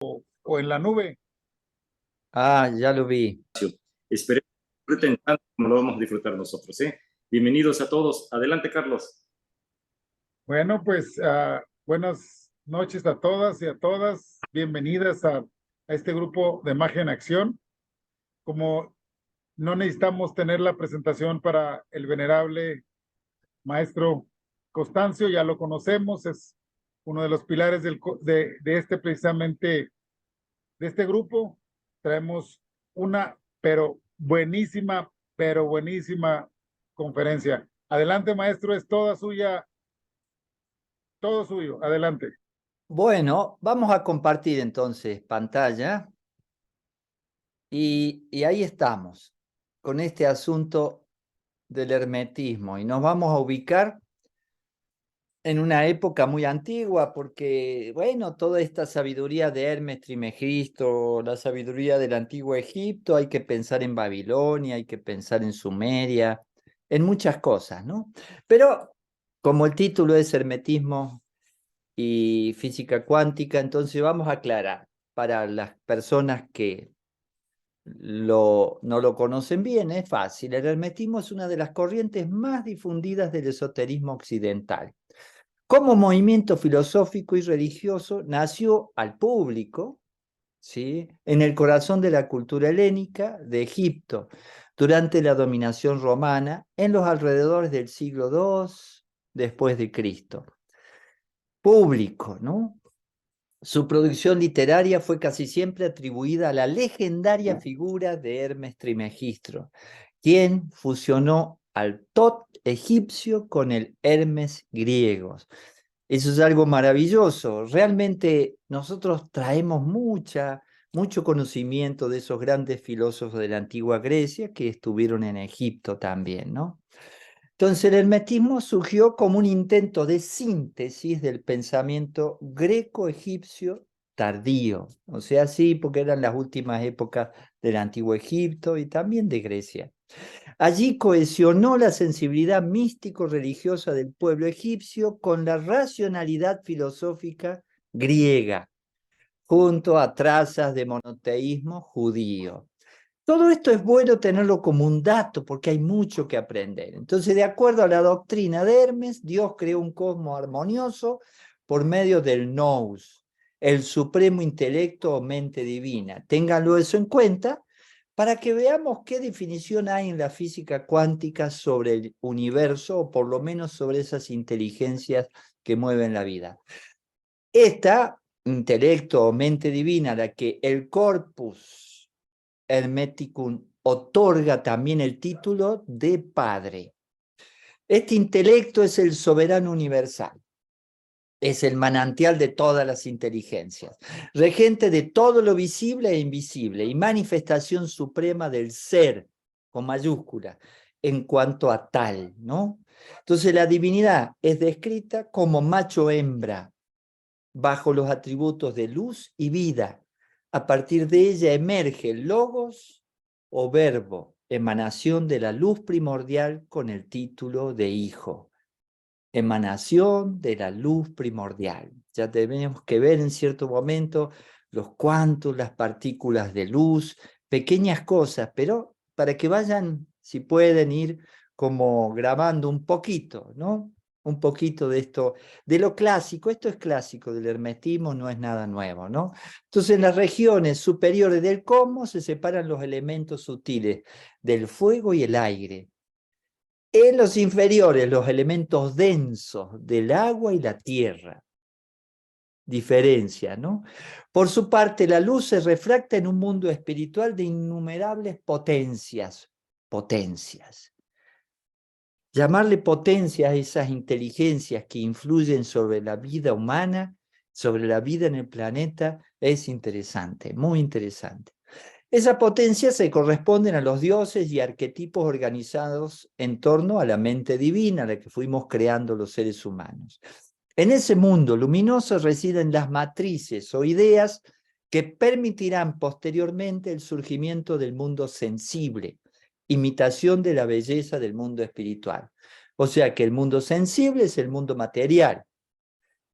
o en la nube. Ah, ya lo vi. Esperemos que disfruten tanto como lo vamos a disfrutar nosotros, ¿eh? Bienvenidos a todos. Adelante, Carlos. Bueno, pues buenas noches a todas y a todas. Bienvenidas a este grupo de Magia en Acción. Como no necesitamos tener la presentación para el venerable maestro Constancio, ya lo conocemos, es uno de los pilares de este precisamente, de este grupo. Traemos una, pero buenísima conferencia. Adelante, maestro, es toda suya, todo suyo. Adelante. Bueno, vamos a compartir entonces pantalla y ahí estamos con este asunto del hermetismo y nos vamos a ubicar en una época muy antigua porque, bueno, toda esta sabiduría de Hermes Trismegisto, la sabiduría del antiguo Egipto, hay que pensar en Babilonia, hay que pensar en Sumeria, en muchas cosas, ¿no? Pero como el título es Hermetismo y Física Cuántica, entonces vamos a aclarar para las personas que no lo conocen bien, es fácil. El hermetismo es una de las corrientes más difundidas del esoterismo occidental. Como movimiento filosófico y religioso, nació al público, ¿sí?, en el corazón de la cultura helénica de Egipto, durante la dominación romana, en los alrededores del siglo II después de Cristo. Público, ¿no? Su producción literaria fue casi siempre atribuida a la legendaria figura de Hermes Trismegisto, quien fusionó al Tot egipcio con el Hermes griego. Eso es algo maravilloso. Realmente nosotros traemos mucho conocimiento de esos grandes filósofos de la antigua Grecia que estuvieron en Egipto también, ¿no? Entonces el hermetismo surgió como un intento de síntesis del pensamiento greco-egipcio tardío, o sea, sí, porque eran las últimas épocas del antiguo Egipto y también de Grecia. Allí cohesionó la sensibilidad místico-religiosa del pueblo egipcio con la racionalidad filosófica griega, junto a trazas de monoteísmo judío. Todo esto es bueno tenerlo como un dato porque hay mucho que aprender. Entonces, de acuerdo a la doctrina de Hermes, Dios creó un cosmos armonioso por medio del nous, el supremo intelecto o mente divina. Ténganlo eso en cuenta para que veamos qué definición hay en la física cuántica sobre el universo, o por lo menos sobre esas inteligencias que mueven la vida. Esta intelecto o mente divina, la que el corpus Hermeticum otorga también el título de padre. Este intelecto es el soberano universal, es el manantial de todas las inteligencias, regente de todo lo visible e invisible y manifestación suprema del ser, con mayúscula, en cuanto a tal, ¿no? Entonces la divinidad es descrita como macho-hembra, bajo los atributos de luz y vida. A partir de ella emerge el logos o verbo, emanación de la luz primordial con el título de hijo. Emanación de la luz primordial. Ya tenemos que ver en cierto momento los cuantos, las partículas de luz, pequeñas cosas, pero para que vayan, si pueden, ir como grabando un poquito, ¿no? Un poquito de esto, de lo clásico. Esto es clásico del hermetismo, no es nada nuevo, ¿no? Entonces, en las regiones superiores del cosmos se separan los elementos sutiles del fuego y el aire. En los inferiores, los elementos densos del agua y la tierra. Diferencia, ¿no? Por su parte, la luz se refracta en un mundo espiritual de innumerables potencias. Potencias. Llamarle potencias a esas inteligencias que influyen sobre la vida humana, sobre la vida en el planeta, es interesante, muy interesante. Esas potencias se corresponden a los dioses y arquetipos organizados en torno a la mente divina, a la que fuimos creando los seres humanos. En ese mundo luminoso residen las matrices o ideas que permitirán posteriormente el surgimiento del mundo sensible, imitación de la belleza del mundo espiritual. O sea que el mundo sensible es el mundo material,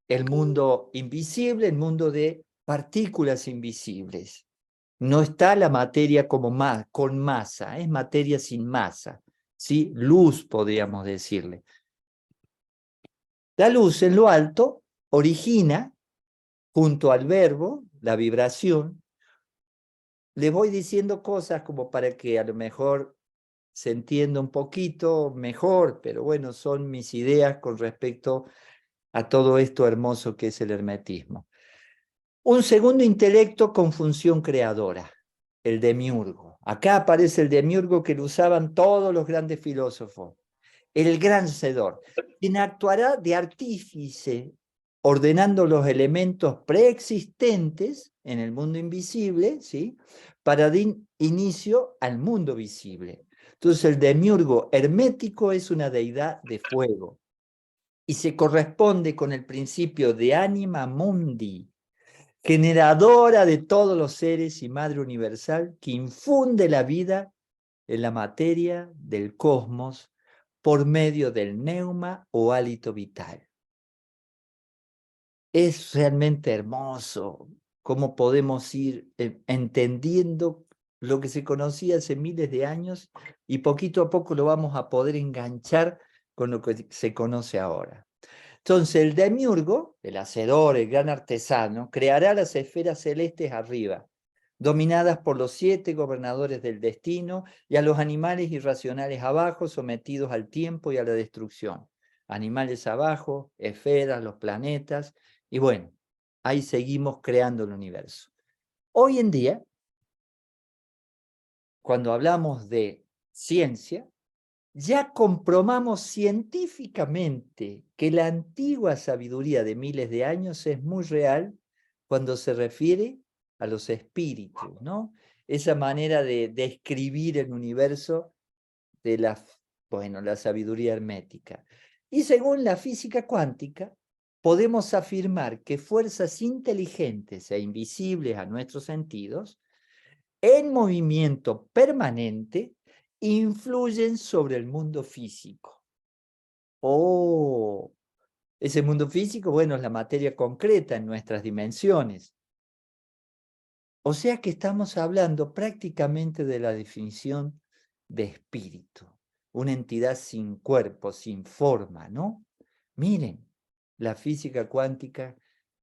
el mundo invisible, el mundo de partículas invisibles. No está la materia como con masa, es materia sin masa, ¿sí? Luz, podríamos decirle. La luz en lo alto origina, junto al verbo, la vibración. Le voy diciendo cosas como para que a lo mejor se entienda un poquito mejor, pero bueno, son mis ideas con respecto a todo esto hermoso que es el hermetismo. Un segundo intelecto con función creadora, el demiurgo. Acá aparece el demiurgo que lo usaban todos los grandes filósofos, el gran hacedor, quien actuará de artífice, ordenando los elementos preexistentes en el mundo invisible, ¿sí? Para dar inicio al mundo visible. Entonces el demiurgo hermético es una deidad de fuego y se corresponde con el principio de anima mundi, generadora de todos los seres y madre universal, que infunde la vida en la materia del cosmos por medio del neuma o hálito vital. Es realmente hermoso cómo podemos ir entendiendo lo que se conocía hace miles de años y poquito a poco lo vamos a poder enganchar con lo que se conoce ahora. Entonces el demiurgo, el hacedor, el gran artesano, creará las esferas celestes arriba, dominadas por los 7 gobernadores del destino, y a los animales irracionales abajo, sometidos al tiempo y a la destrucción. Animales abajo, esferas, los planetas, y bueno, ahí seguimos creando el universo. Hoy en día, cuando hablamos de ciencia, ya comprobamos científicamente que la antigua sabiduría de miles de años es muy real cuando se refiere a los espíritus, ¿no? Esa manera de describir el universo de la sabiduría hermética. Y según la física cuántica, podemos afirmar que fuerzas inteligentes e invisibles a nuestros sentidos, en movimiento permanente, influyen sobre el mundo físico. Oh, ese mundo físico, bueno, es la materia concreta en nuestras dimensiones. O sea que estamos hablando prácticamente de la definición de espíritu, una entidad sin cuerpo, sin forma, ¿no? Miren, la física cuántica,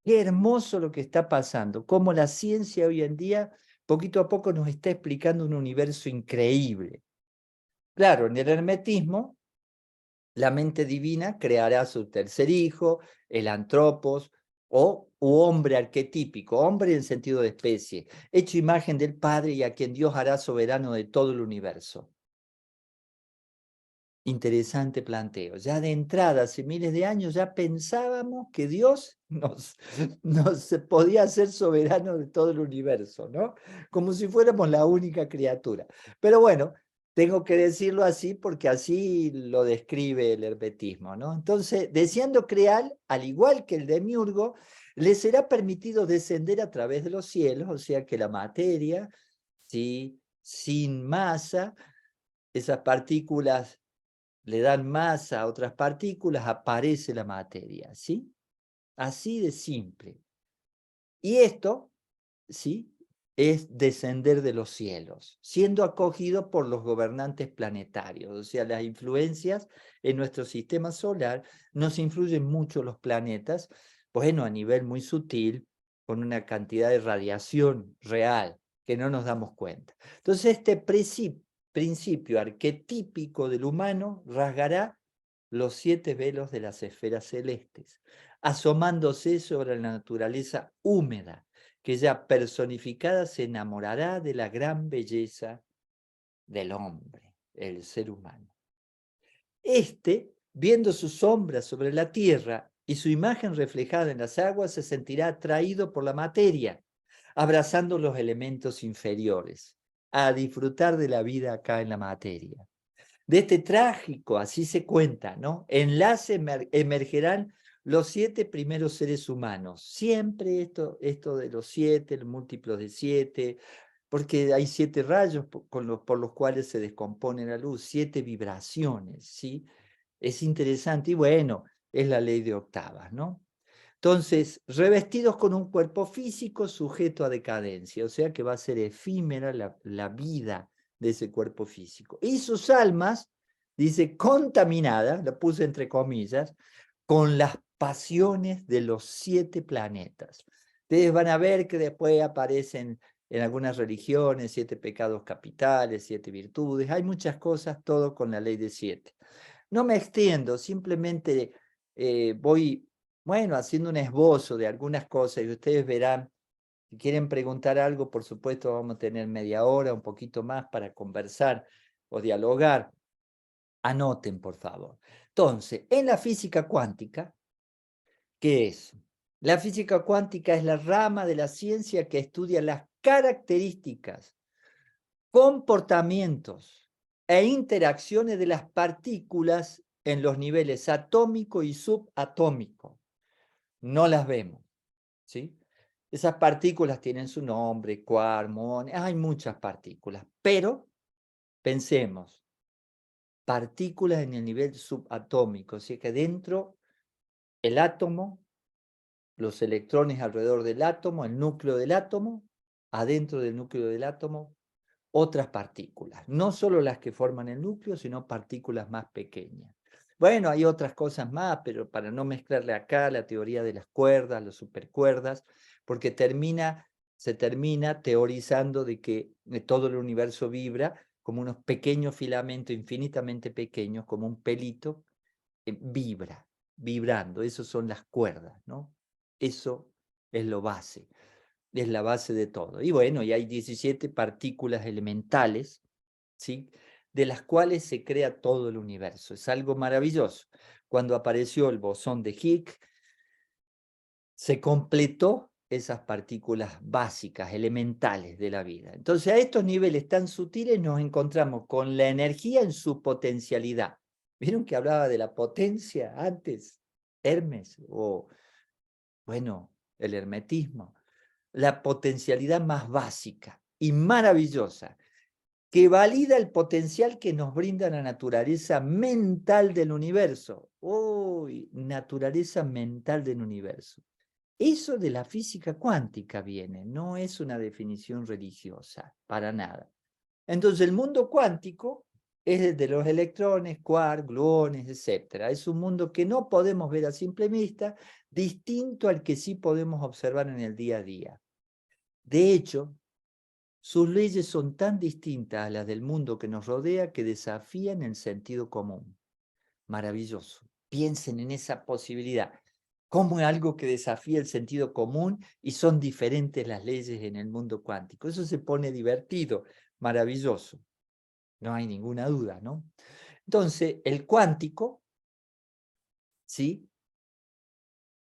qué hermoso lo que está pasando, cómo la ciencia hoy en día, poquito a poco, nos está explicando un universo increíble. Claro, en el hermetismo, la mente divina creará su tercer hijo, el antropos, u hombre arquetípico, hombre en sentido de especie, hecho imagen del Padre y a quien Dios hará soberano de todo el universo. Interesante planteo. Ya de entrada, hace miles de años, ya pensábamos que Dios nos podía hacer soberano de todo el universo, ¿no? Como si fuéramos la única criatura. Pero bueno, tengo que decirlo así porque así lo describe el hermetismo, ¿no? Entonces, deseando crear, al igual que el demiurgo, le será permitido descender a través de los cielos, o sea que la materia, ¿sí? Sin masa, esas partículas le dan masa a otras partículas, aparece la materia, ¿sí? Así de simple. Y esto, ¿sí? Es descender de los cielos, siendo acogido por los gobernantes planetarios. O sea, las influencias en nuestro sistema solar nos influyen mucho los planetas, bueno, a nivel muy sutil, con una cantidad de radiación real que no nos damos cuenta. Entonces, este principio arquetípico del humano rasgará los 7 velos de las esferas celestes, asomándose sobre la naturaleza húmeda, que ya personificada se enamorará de la gran belleza del hombre, el ser humano. Este, viendo su sombra sobre la tierra y su imagen reflejada en las aguas, se sentirá atraído por la materia, abrazando los elementos inferiores, a disfrutar de la vida acá en la materia. De este trágico, así se cuenta, ¿no? Enlace emergerán los 7 primeros seres humanos. Siempre esto de los 7, el múltiplo de 7, porque hay 7 rayos por los cuales se descompone la luz, 7 vibraciones, ¿sí? Es interesante y bueno, es la ley de octavas, ¿no? Entonces, revestidos con un cuerpo físico sujeto a decadencia, o sea que va a ser efímera la vida de ese cuerpo físico. Y sus almas, dice, contaminadas, la puse entre comillas, con las pasiones de los 7 planetas. Ustedes van a ver que después aparecen en algunas religiones 7 pecados capitales, 7 virtudes, hay muchas cosas, todo con la ley de 7. No me extiendo, simplemente voy, bueno, haciendo un esbozo de algunas cosas y ustedes verán, si quieren preguntar algo, por supuesto vamos a tener media hora, un poquito más para conversar o dialogar. Anoten, por favor. Entonces, en la física cuántica, ¿qué es? La física cuántica es la rama de la ciencia que estudia las características, comportamientos e interacciones de las partículas en los niveles atómico y subatómico. No las vemos, ¿sí? Esas partículas tienen su nombre, quark, muón, hay muchas partículas, pero pensemos, partículas en el nivel subatómico, así que dentro el átomo, los electrones alrededor del átomo, el núcleo del átomo, adentro del núcleo del átomo, otras partículas, no solo las que forman el núcleo, sino partículas más pequeñas. Bueno, hay otras cosas más, pero para no mezclarle acá la teoría de las cuerdas, las supercuerdas, porque se termina teorizando de que todo el universo vibra como unos pequeños filamentos infinitamente pequeños, como un pelito, vibrando. Esas son las cuerdas, ¿no? Eso es lo base. Es la base de todo. Y bueno, y hay 17 partículas elementales, ¿sí? De las cuales se crea todo el universo. Es algo maravilloso. Cuando apareció el bosón de Higgs, se completó esas partículas básicas, elementales de la vida. Entonces, a estos niveles tan sutiles nos encontramos con la energía en su potencialidad. ¿Vieron que hablaba de la potencia antes? Hermes, o, bueno, el hermetismo. La potencialidad más básica y maravillosa, que valida el potencial que nos brinda la naturaleza mental del universo. Uy, naturaleza mental del universo. Eso de la física cuántica viene, no es una definición religiosa, para nada. Entonces el mundo cuántico es el de los electrones, quarks, gluones, etc. Es un mundo que no podemos ver a simple vista, distinto al que sí podemos observar en el día a día. De hecho, sus leyes son tan distintas a las del mundo que nos rodea que desafían el sentido común. Maravilloso. Piensen en esa posibilidad. ¿Cómo es algo que desafía el sentido común y son diferentes las leyes en el mundo cuántico? Eso se pone divertido, maravilloso. No hay ninguna duda, ¿no? Entonces, el cuántico, ¿sí?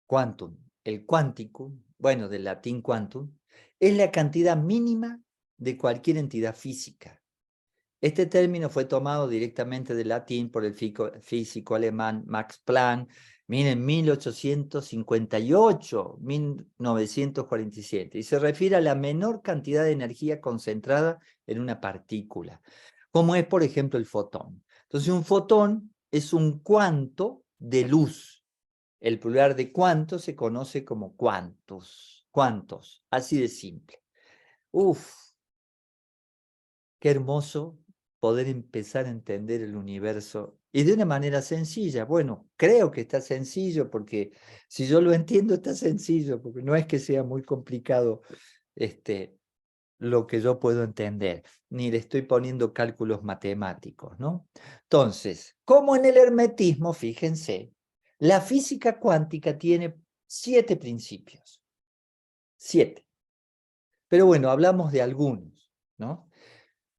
Quantum, el quanticum, bueno, del latín quantum, es la cantidad mínima de cualquier entidad física. Este término fue tomado directamente del latín por el físico alemán Max Planck, miren, 1858, 1947, y se refiere a la menor cantidad de energía concentrada en una partícula, como es, por ejemplo, el fotón. Entonces, un fotón es un cuanto de luz. El plural de cuanto se conoce como cuantos, así de simple. Uf, qué hermoso poder empezar a entender el universo y de una manera sencilla. Bueno, creo que está sencillo porque si yo lo entiendo está sencillo, porque no es que sea muy complicado lo que yo puedo entender, ni le estoy poniendo cálculos matemáticos, ¿no? Entonces, como en el hermetismo, fíjense, la física cuántica tiene 7 principios. 7. Pero bueno, hablamos de algunos, ¿no?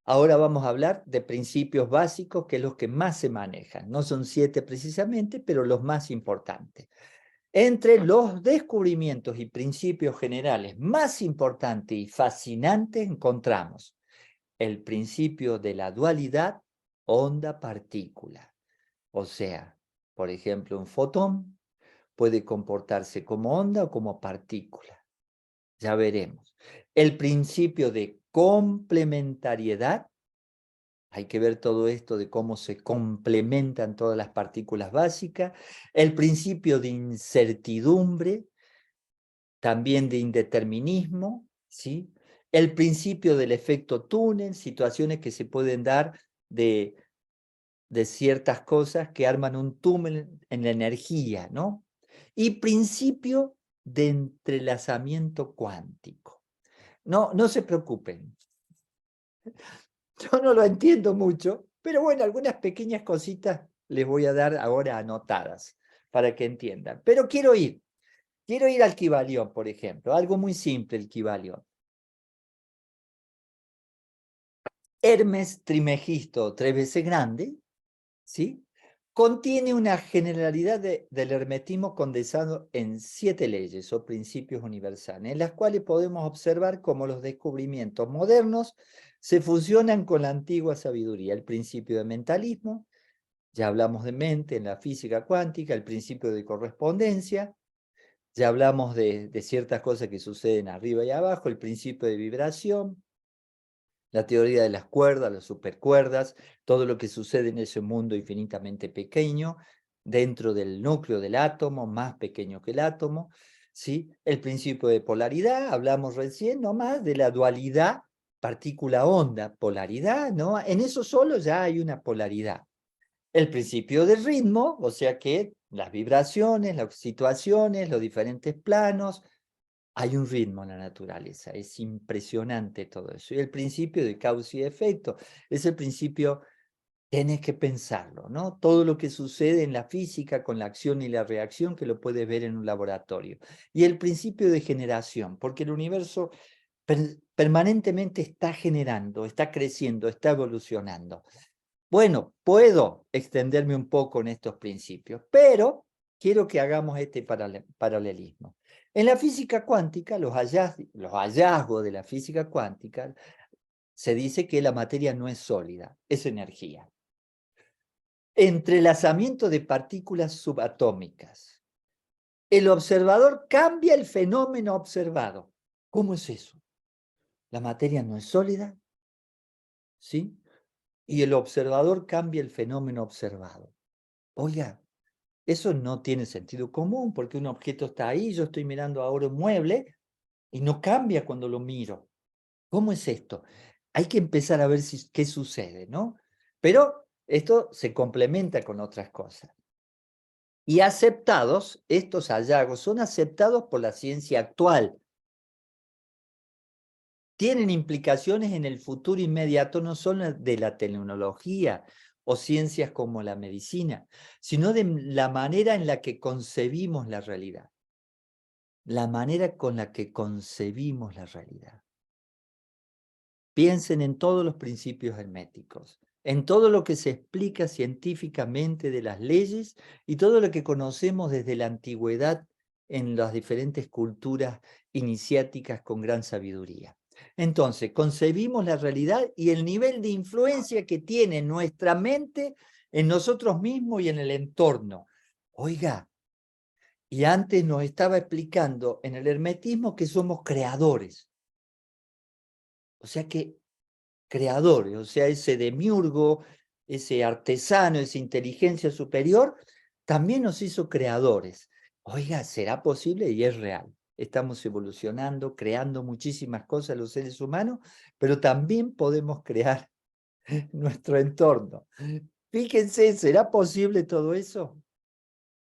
Ahora vamos a hablar de principios básicos, que es los que más se manejan. No son 7 precisamente, pero los más importantes. Entre los descubrimientos y principios generales más importantes y fascinantes encontramos el principio de la dualidad onda-partícula. O sea, por ejemplo, un fotón puede comportarse como onda o como partícula. Ya veremos. El principio de complementariedad. Hay que ver todo esto de cómo se complementan todas las partículas básicas. El principio de incertidumbre, también de indeterminismo, ¿sí? El principio del efecto túnel, situaciones que se pueden dar de ciertas cosas que arman un túnel en la energía, ¿no? Y principio de entrelazamiento cuántico. No se preocupen. Yo no lo entiendo mucho, pero bueno, algunas pequeñas cositas les voy a dar ahora anotadas para que entiendan. Pero quiero ir al Kybalión, por ejemplo, algo muy simple el Kybalión. Hermes Trimegisto, 3 veces grande, ¿sí? Contiene una generalidad del hermetismo condensado en 7 leyes o principios universales, en las cuales podemos observar cómo los descubrimientos modernos se fusionan con la antigua sabiduría. El principio de mentalismo, ya hablamos de mente en la física cuántica, el principio de correspondencia, ya hablamos de ciertas cosas que suceden arriba y abajo, el principio de vibración, la teoría de las cuerdas, las supercuerdas, todo lo que sucede en ese mundo infinitamente pequeño, dentro del núcleo del átomo, más pequeño que el átomo, ¿sí? El principio de polaridad, hablamos recién nomás de la dualidad partícula-onda, polaridad, ¿no? En eso solo ya hay una polaridad. El principio del ritmo, o sea que las vibraciones, las situaciones, los diferentes planos, hay un ritmo en la naturaleza, es impresionante todo eso. Y el principio de causa y efecto, es el principio, tienes que pensarlo, ¿no? Todo lo que sucede en la física con la acción y la reacción que lo puedes ver en un laboratorio. Y el principio de generación, porque el universo permanentemente está generando, está creciendo, está evolucionando. Bueno, puedo extenderme un poco en estos principios, pero quiero que hagamos este paralelismo. En la física cuántica, los hallazgos de la física cuántica, se dice que la materia no es sólida, es energía. Entrelazamiento de partículas subatómicas. El observador cambia el fenómeno observado. ¿Cómo es eso? La materia no es sólida, ¿sí? Y el observador cambia el fenómeno observado. Oiga, eso no tiene sentido común, porque un objeto está ahí, yo estoy mirando ahora un mueble y no cambia cuando lo miro. ¿Cómo es esto? Hay que empezar a ver qué sucede, ¿no? Pero esto se complementa con otras cosas. Y aceptados, estos hallazgos son aceptados por la ciencia actual. Tienen implicaciones en el futuro inmediato, no solo de la tecnología o ciencias como la medicina, sino de la manera en la que concebimos la realidad. La manera con la que concebimos la realidad. Piensen en todos los principios herméticos, en todo lo que se explica científicamente de las leyes y todo lo que conocemos desde la antigüedad en las diferentes culturas iniciáticas con gran sabiduría. Entonces, concebimos la realidad y el nivel de influencia que tiene nuestra mente en nosotros mismos y en el entorno. Oiga, y antes nos estaba explicando en el hermetismo que somos creadores. O sea que creadores, o sea, ese demiurgo, ese artesano, esa inteligencia superior, también nos hizo creadores. Oiga, ¿será posible? Y es real. Estamos evolucionando, creando muchísimas cosas los seres humanos, pero también podemos crear nuestro entorno. Fíjense, ¿será posible todo eso?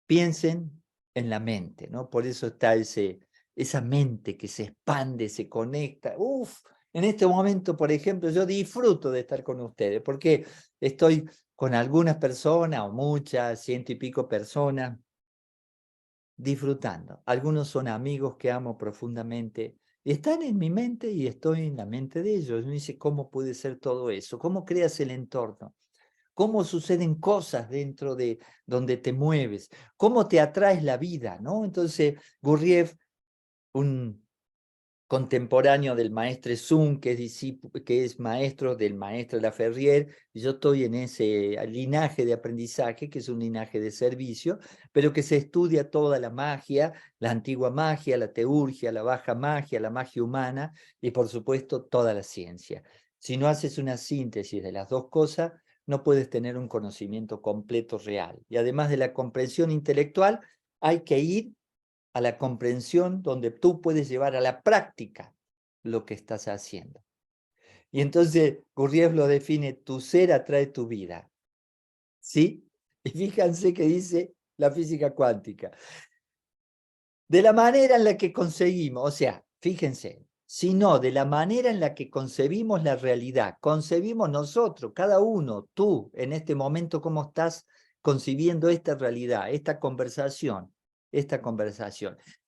Piensen en la mente, ¿no? Por eso está esa mente que se expande, se conecta. Uf, en este momento, por ejemplo, yo disfruto de estar con ustedes, porque estoy con algunas personas, o muchas, 100 y pico personas, disfrutando. Algunos son amigos que amo profundamente, y están en mi mente y estoy en la mente de ellos. Me dice, ¿cómo puede ser todo eso? ¿Cómo creas el entorno? ¿Cómo suceden cosas dentro de donde te mueves? ¿Cómo te atraes la vida? ¿No? Entonces, Gurdjieff, un contemporáneo del maestre Sun, que es maestro del maestro Laferrière, y yo estoy en ese linaje de aprendizaje, que es un linaje de servicio, pero que se estudia toda la magia, la antigua magia, la teurgia, la baja magia, la magia humana, y por supuesto toda la ciencia. Si no haces una síntesis de las dos cosas, no puedes tener un conocimiento completo real. Y además de la comprensión intelectual, hay que ir a la comprensión donde tú puedes llevar a la práctica lo que estás haciendo. Y entonces Gurdjieff lo define, tu ser atrae tu vida. ¿Sí? Y fíjense que dice la física cuántica. De la manera en la que conseguimos, o sea, fíjense, sino de la manera en la que concebimos la realidad, concebimos nosotros, cada uno, tú, en este momento, cómo estás concibiendo esta realidad, esta conversación.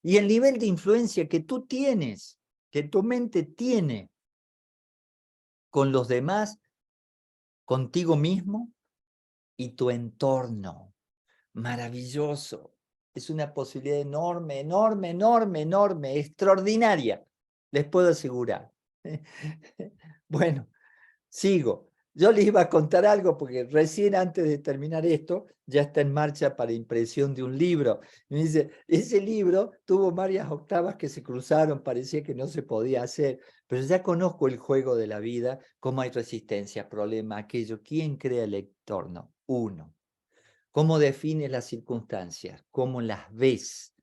Y el nivel de influencia que tú tienes, que tu mente tiene con los demás, contigo mismo y tu entorno. Maravilloso. Es una posibilidad enorme, enorme, enorme, enorme, extraordinaria. Les puedo asegurar. Bueno, sigo. Yo les iba a contar algo porque recién antes de terminar esto, ya está en marcha para impresión de un libro. Me dice, ese libro tuvo varias octavas que se cruzaron, parecía que no se podía hacer, pero ya conozco el juego de la vida, cómo hay resistencia, problema, aquello. ¿Quién crea el entorno? Uno. ¿Cómo defines las circunstancias? ¿Cómo las ves?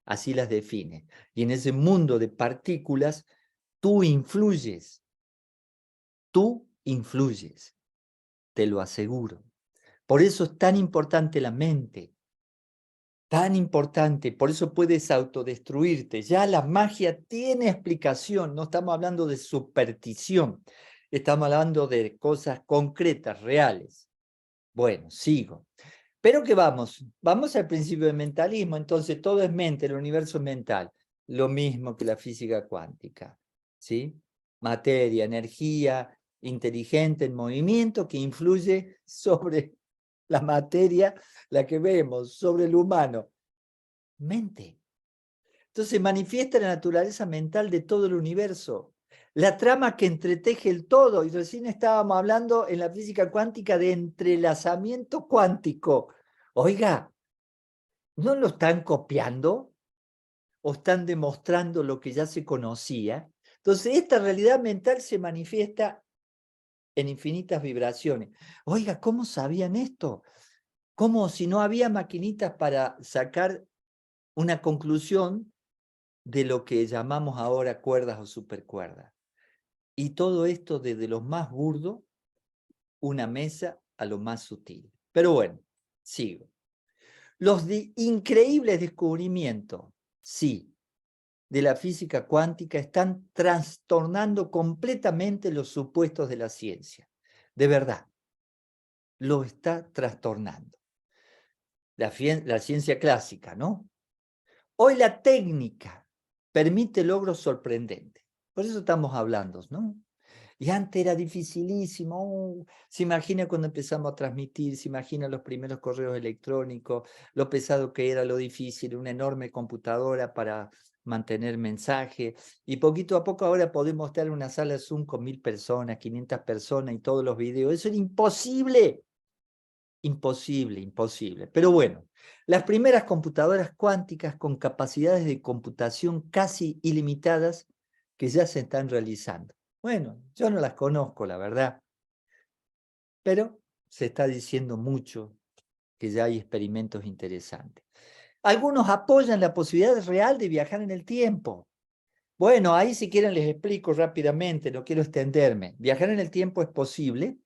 Así las define. Y en ese mundo de partículas, tú influyes. Tú influyes. Te lo aseguro. Por eso es tan importante la mente. Tan importante. Por eso puedes autodestruirte. Ya la magia tiene explicación. No estamos hablando de superstición. Estamos hablando de cosas concretas, reales. Bueno, sigo. Pero que vamos al principio del mentalismo, entonces todo es mente, el universo es mental, lo mismo que la física cuántica, ¿sí? Materia, energía inteligente en movimiento que influye sobre la materia, la que vemos, sobre el humano. Mente. Entonces manifiesta la naturaleza mental de todo el universo. La trama que entreteje el todo, y recién estábamos hablando en la física cuántica de entrelazamiento cuántico. Oiga, ¿no lo están copiando? ¿O están demostrando lo que ya se conocía? Entonces, esta realidad mental se manifiesta en infinitas vibraciones. Oiga, ¿cómo sabían esto? ¿Cómo si no había maquinitas para sacar una conclusión de lo que llamamos ahora cuerdas o supercuerdas? Y todo esto desde lo más burdo, una mesa, a lo más sutil. Pero bueno, sigo. Los increíbles descubrimientos, sí, de la física cuántica están trastornando completamente los supuestos de la ciencia. De verdad, lo está trastornando. La ciencia clásica, ¿no? Hoy la técnica permite logros sorprendentes. Por eso estamos hablando, ¿no? Y antes era dificilísimo. Se imagina cuando empezamos a transmitir, se imagina los primeros correos electrónicos, lo pesado que era, lo difícil, una enorme computadora para mantener mensaje. Y poquito a poco ahora podemos estar en una sala Zoom con 1000 personas, 500 personas y todos los videos. Eso era imposible. Imposible, imposible. Pero bueno, las primeras computadoras cuánticas con capacidades de computación casi ilimitadas que ya se están realizando. Bueno, yo no las conozco, la verdad, pero se está diciendo mucho que ya hay experimentos interesantes. Algunos apoyan la posibilidad real de viajar en el tiempo. Bueno, ahí si quieren les explico rápidamente, no quiero extenderme. Viajar en el tiempo es posible,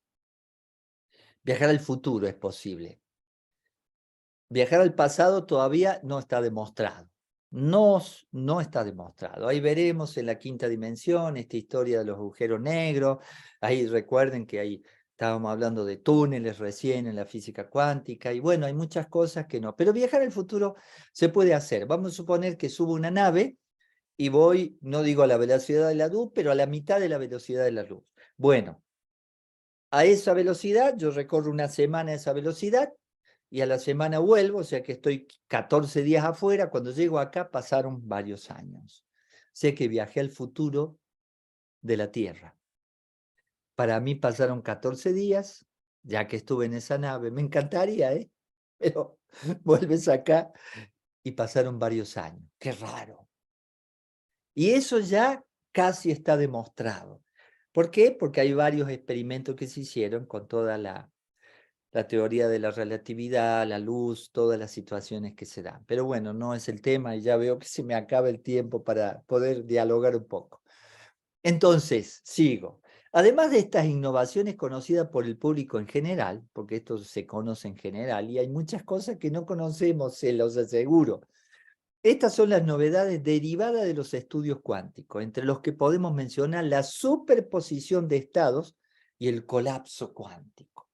viajar al futuro es posible. Viajar al pasado todavía no está demostrado. No está demostrado. Ahí veremos en la quinta dimensión esta historia de los agujeros negros. Ahí recuerden que ahí estábamos hablando de túneles recién en la física cuántica. Y bueno, hay muchas cosas que no. Pero viajar al futuro se puede hacer. Vamos a suponer que subo una nave y voy, no digo a la velocidad de la luz, pero a la mitad de la velocidad de la luz. Bueno, a esa velocidad yo recorro una semana a esa velocidad y a la semana vuelvo, o sea que estoy 14 días afuera. Cuando llego acá pasaron varios años. Sé que viajé al futuro de la Tierra. Para mí pasaron 14 días, ya que estuve en esa nave. Me encantaría, ¿eh? Pero vuelves acá y pasaron varios años. Qué raro. Y eso ya casi está demostrado. ¿Por qué? Porque hay varios experimentos que se hicieron con toda la la teoría de la relatividad, la luz, todas las situaciones que se dan. Pero bueno, no es el tema y ya veo que se me acaba el tiempo para poder dialogar un poco. Entonces, sigo. Además de estas innovaciones conocidas por el público en general, porque esto se conoce en general, y hay muchas cosas que no conocemos, se los aseguro. Estas son las novedades derivadas de los estudios cuánticos, entre los que podemos mencionar la superposición de estados y el colapso cuántico.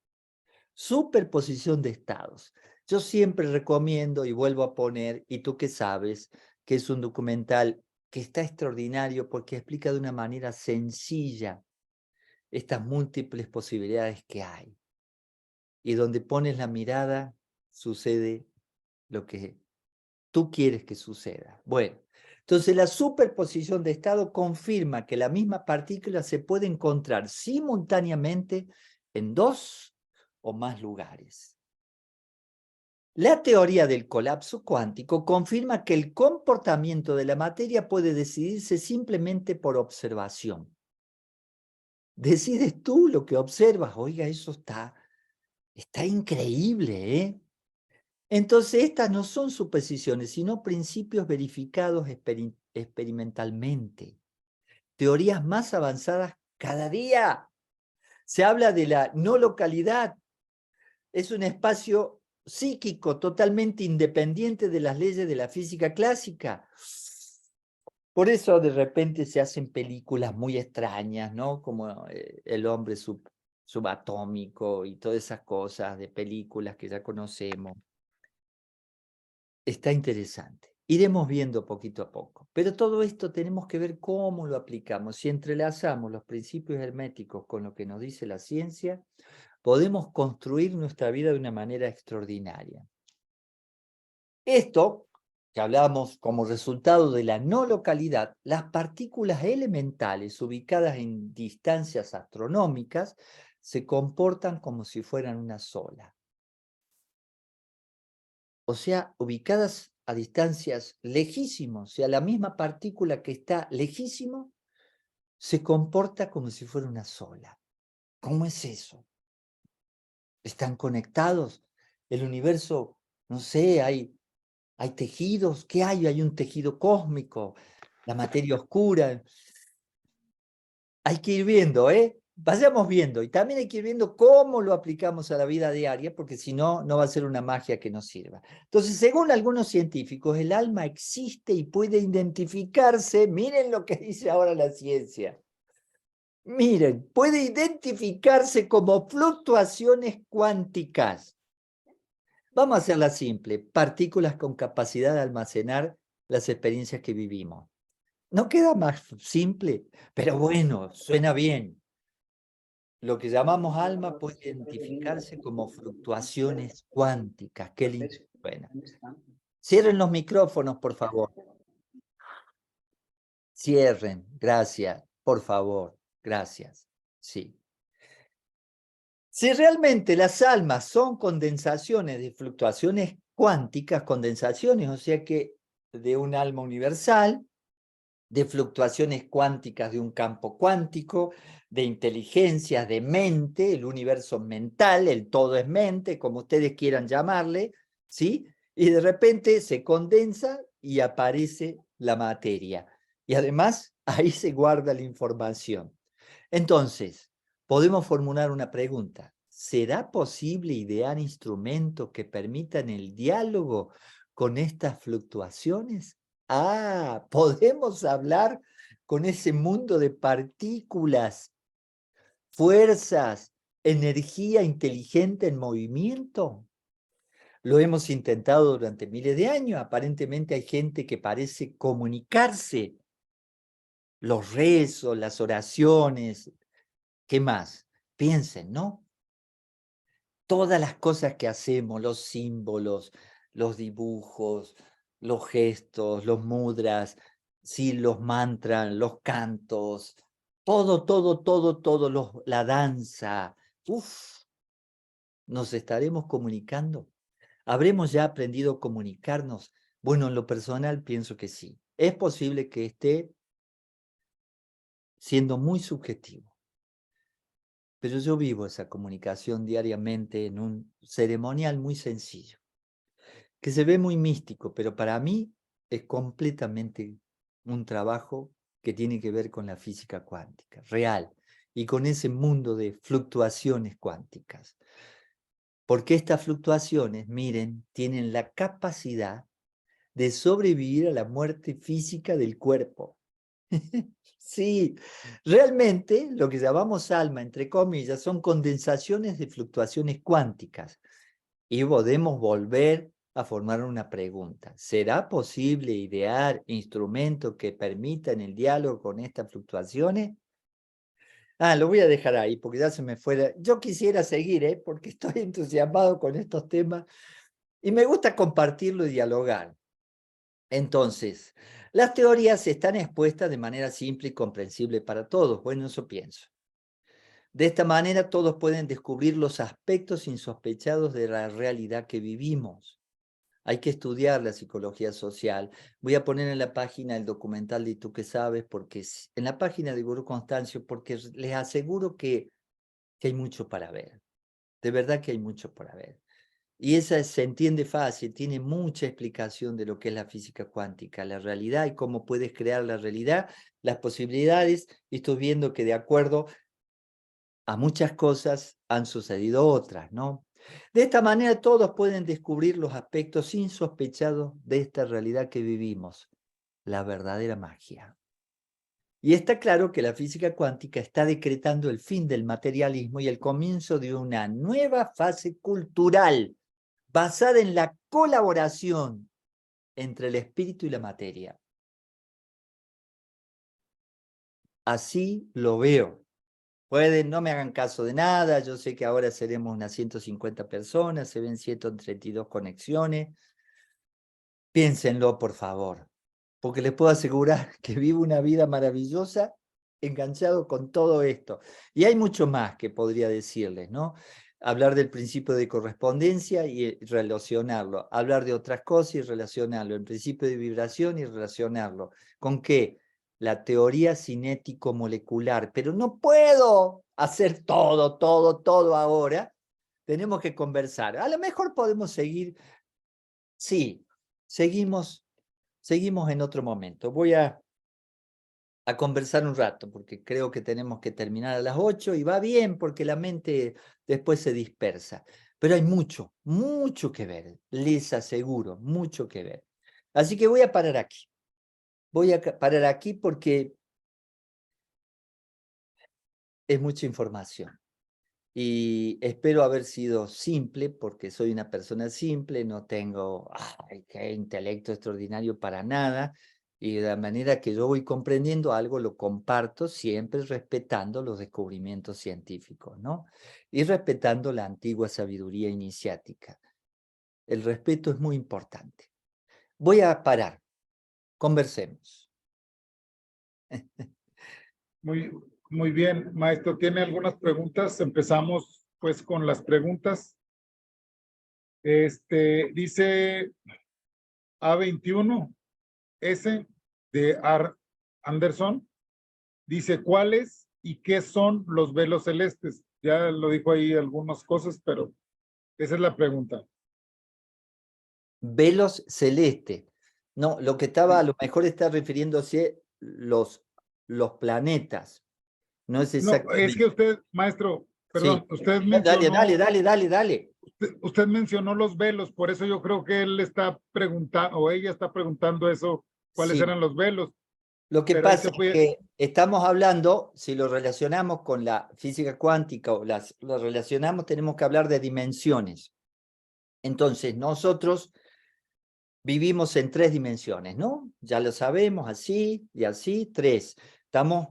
Superposición de estados. Yo siempre recomiendo y vuelvo a poner, y tú que sabes, que es un documental que está extraordinario porque explica de una manera sencilla estas múltiples posibilidades que hay. Y donde pones la mirada, sucede lo que tú quieres que suceda. Bueno, entonces la superposición de estado confirma que la misma partícula se puede encontrar simultáneamente en dos o más lugares. La teoría del colapso cuántico confirma que el comportamiento de la materia puede decidirse simplemente por observación. Decides tú lo que observas. Oiga, eso está increíble, ¿eh? Entonces, estas no son suposiciones, sino principios verificados experimentalmente. Teorías más avanzadas cada día. Se habla de la no localidad. Es un espacio psíquico totalmente independiente de las leyes de la física clásica. Por eso de repente se hacen películas muy extrañas, ¿no? Como El hombre subatómico y todas esas cosas de películas que ya conocemos. Está interesante. Iremos viendo poquito a poco. Pero todo esto tenemos que ver cómo lo aplicamos. Si entrelazamos los principios herméticos con lo que nos dice la ciencia, podemos construir nuestra vida de una manera extraordinaria. Esto, que hablamos como resultado de la no localidad, las partículas elementales ubicadas en distancias astronómicas se comportan como si fueran una sola. O sea, ubicadas a distancias lejísimos, o sea, la misma partícula que está lejísimo se comporta como si fuera una sola. ¿Cómo es eso? ¿Están conectados? El universo, no sé, hay tejidos. ¿Qué hay? Hay un tejido cósmico, la materia oscura. Hay que ir viendo, ¿eh? Vayamos viendo. Y también hay que ir viendo cómo lo aplicamos a la vida diaria, porque si no, no va a ser una magia que nos sirva. Entonces, según algunos científicos, el alma existe y puede identificarse. Miren lo que dice ahora la ciencia. Miren, puede identificarse como fluctuaciones cuánticas. Vamos a hacerla simple. Partículas con capacidad de almacenar las experiencias que vivimos. No queda más simple, pero bueno, suena bien. Lo que llamamos alma puede identificarse como fluctuaciones cuánticas. Qué lindo suena. Cierren los micrófonos, por favor. Cierren, gracias, por favor, gracias. Sí. Si realmente las almas son condensaciones de fluctuaciones cuánticas, condensaciones, o sea que de un alma universal, de fluctuaciones cuánticas de un campo cuántico, de inteligencia, de mente, el universo mental, el todo es mente, como ustedes quieran llamarle, ¿sí? Y de repente se condensa y aparece la materia. Y además, ahí se guarda la información. Entonces, podemos formular una pregunta. ¿Será posible idear instrumentos que permitan el diálogo con estas fluctuaciones? Ah, podemos hablar con ese mundo de partículas, fuerzas, energía inteligente en movimiento. Lo hemos intentado durante miles de años. Aparentemente hay gente que parece comunicarse. Los rezos, las oraciones. ¿Qué más? Piensen, ¿no? Todas las cosas que hacemos, los símbolos, los dibujos, los gestos, los mudras, sí, los mantras, los cantos, todo, la danza. Uf, ¿nos estaremos comunicando? ¿Habremos ya aprendido a comunicarnos? Bueno, en lo personal pienso que sí. Es posible que esté siendo muy subjetivo. pero yo vivo esa comunicación diariamente en un ceremonial muy sencillo, que se ve muy místico, pero para mí es completamente un trabajo que tiene que ver con la física cuántica, real, y con ese mundo de fluctuaciones cuánticas. Porque estas fluctuaciones, miren, tienen la capacidad de sobrevivir a la muerte física del cuerpo. Sí, realmente lo que llamamos alma, entre comillas, son condensaciones de fluctuaciones cuánticas. Y podemos volver a formar una pregunta. ¿Será posible idear instrumentos que permitan el diálogo con estas fluctuaciones? Lo voy a dejar ahí porque ya se me fuera. Yo quisiera seguir, porque estoy entusiasmado con estos temas y me gusta compartirlo y dialogar. Entonces, las teorías están expuestas de manera simple y comprensible para todos. Bueno, eso pienso. De esta manera todos pueden descubrir los aspectos insospechados de la realidad que vivimos. Hay que estudiar la psicología social. Voy a poner en la página el documental de Tú que sabes, porque en la página de Gurú Constancio, porque les aseguro que hay mucho para ver. De verdad que hay mucho para ver. Y esa se entiende fácil, tiene mucha explicación de lo que es la física cuántica, la realidad y cómo puedes crear la realidad, las posibilidades. Y estoy viendo que de acuerdo a muchas cosas han sucedido otras, ¿no? De esta manera todos pueden descubrir los aspectos insospechados de esta realidad que vivimos, la verdadera magia. Y está claro que la física cuántica está decretando el fin del materialismo y el comienzo de una nueva fase cultural basada en la colaboración entre el espíritu y la materia. Así lo veo. Pueden, no me hagan caso de nada, yo sé que ahora seremos unas 150 personas, se ven 132 conexiones. Piénsenlo, por favor, porque les puedo asegurar que vivo una vida maravillosa enganchado con todo esto. Y hay mucho más que podría decirles, ¿no? Hablar del principio de correspondencia y relacionarlo, hablar de otras cosas y relacionarlo, el principio de vibración y relacionarlo. ¿Con qué? La teoría cinético-molecular, pero no puedo hacer todo ahora. Tenemos que conversar. A lo mejor podemos seguir, sí, seguimos en otro momento. Voy a conversar un rato, porque creo que tenemos que terminar a las 8 y va bien, porque la mente después se dispersa. Pero hay mucho, mucho que ver, les aseguro, mucho que ver. Así que voy a parar aquí. Voy a parar aquí porque es mucha información. Y espero haber sido simple, porque soy una persona simple, no tengo qué intelecto extraordinario para nada, y de la manera que yo voy comprendiendo algo, lo comparto siempre respetando los descubrimientos científicos, ¿no? Y respetando la antigua sabiduría iniciática. El respeto es muy importante. Voy a parar. Conversemos. Muy bien, maestro. ¿Tiene algunas preguntas? Empezamos pues con las preguntas. Dice A21 S de Anderson. Dice, ¿cuáles y qué son los velos celestes? Ya lo dijo ahí algunas cosas, pero esa es la pregunta. Velos celeste. No, lo que estaba, a lo mejor está refiriéndose los planetas. No es No, es que exactamente. usted, maestro, Sí. perdón, usted Dale, mencionó, dale. usted mencionó los velos, por eso yo creo que él está preguntando, o ella está preguntando eso, cuáles Sí. eran los velos, Lo que pero ahí pasa se es puede, que estamos hablando, si lo relacionamos con la física cuántica o lo relacionamos, tenemos que hablar de dimensiones. Entonces, nosotros vivimos en 3 dimensiones, ¿no? Ya lo sabemos, así y así, 3. Estamos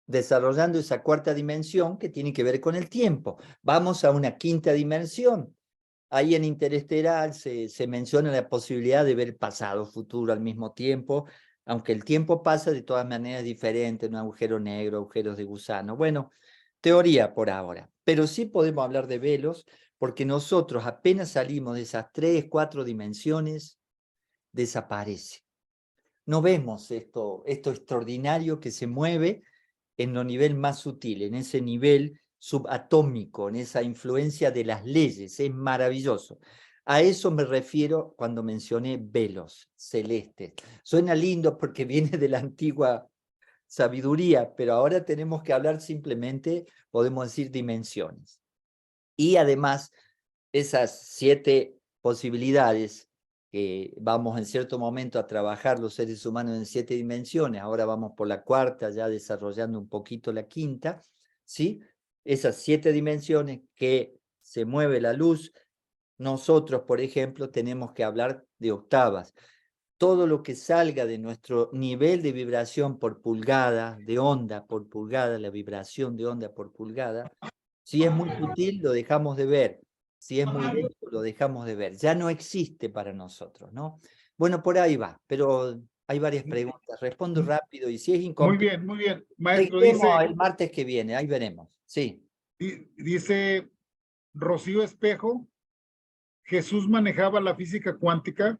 desarrollando esa 4ª dimensión que tiene que ver con el tiempo. Vamos a una 5ª dimensión. Ahí en Interestelar se menciona la posibilidad de ver pasado, futuro al mismo tiempo, aunque el tiempo pasa de todas maneras diferente, un agujero negro, agujeros de gusano. Bueno, teoría por ahora, pero sí podemos hablar de velos, porque nosotros apenas salimos de esas 3, 4 dimensiones, desaparece. No vemos esto extraordinario que se mueve en lo nivel más sutil, en ese nivel subatómico, en esa influencia de las leyes, es maravilloso. A eso me refiero cuando mencioné velos celestes. Suena lindo porque viene de la antigua sabiduría, pero ahora tenemos que hablar simplemente, podemos decir, dimensiones. Y además, esas 7 posibilidades que vamos en cierto momento a trabajar los seres humanos en 7 dimensiones, ahora vamos por la cuarta, ya desarrollando un poquito la quinta, ¿sí? Esas 7 dimensiones que se mueve la luz, nosotros, por ejemplo, tenemos que hablar de octavas. Todo lo que salga de nuestro nivel de vibración por pulgada, de onda por pulgada, la vibración de onda por pulgada, si es muy sutil, lo dejamos de ver. Si es muy lejos, lo dejamos de ver. Ya no existe para nosotros, ¿no? Bueno, por ahí va, pero hay varias preguntas. Respondo rápido y si es Muy incompleto, bien, muy bien. Maestro, seguiremos el martes que viene, ahí veremos. Sí. dice Rocío Espejo, Jesús manejaba la física cuántica.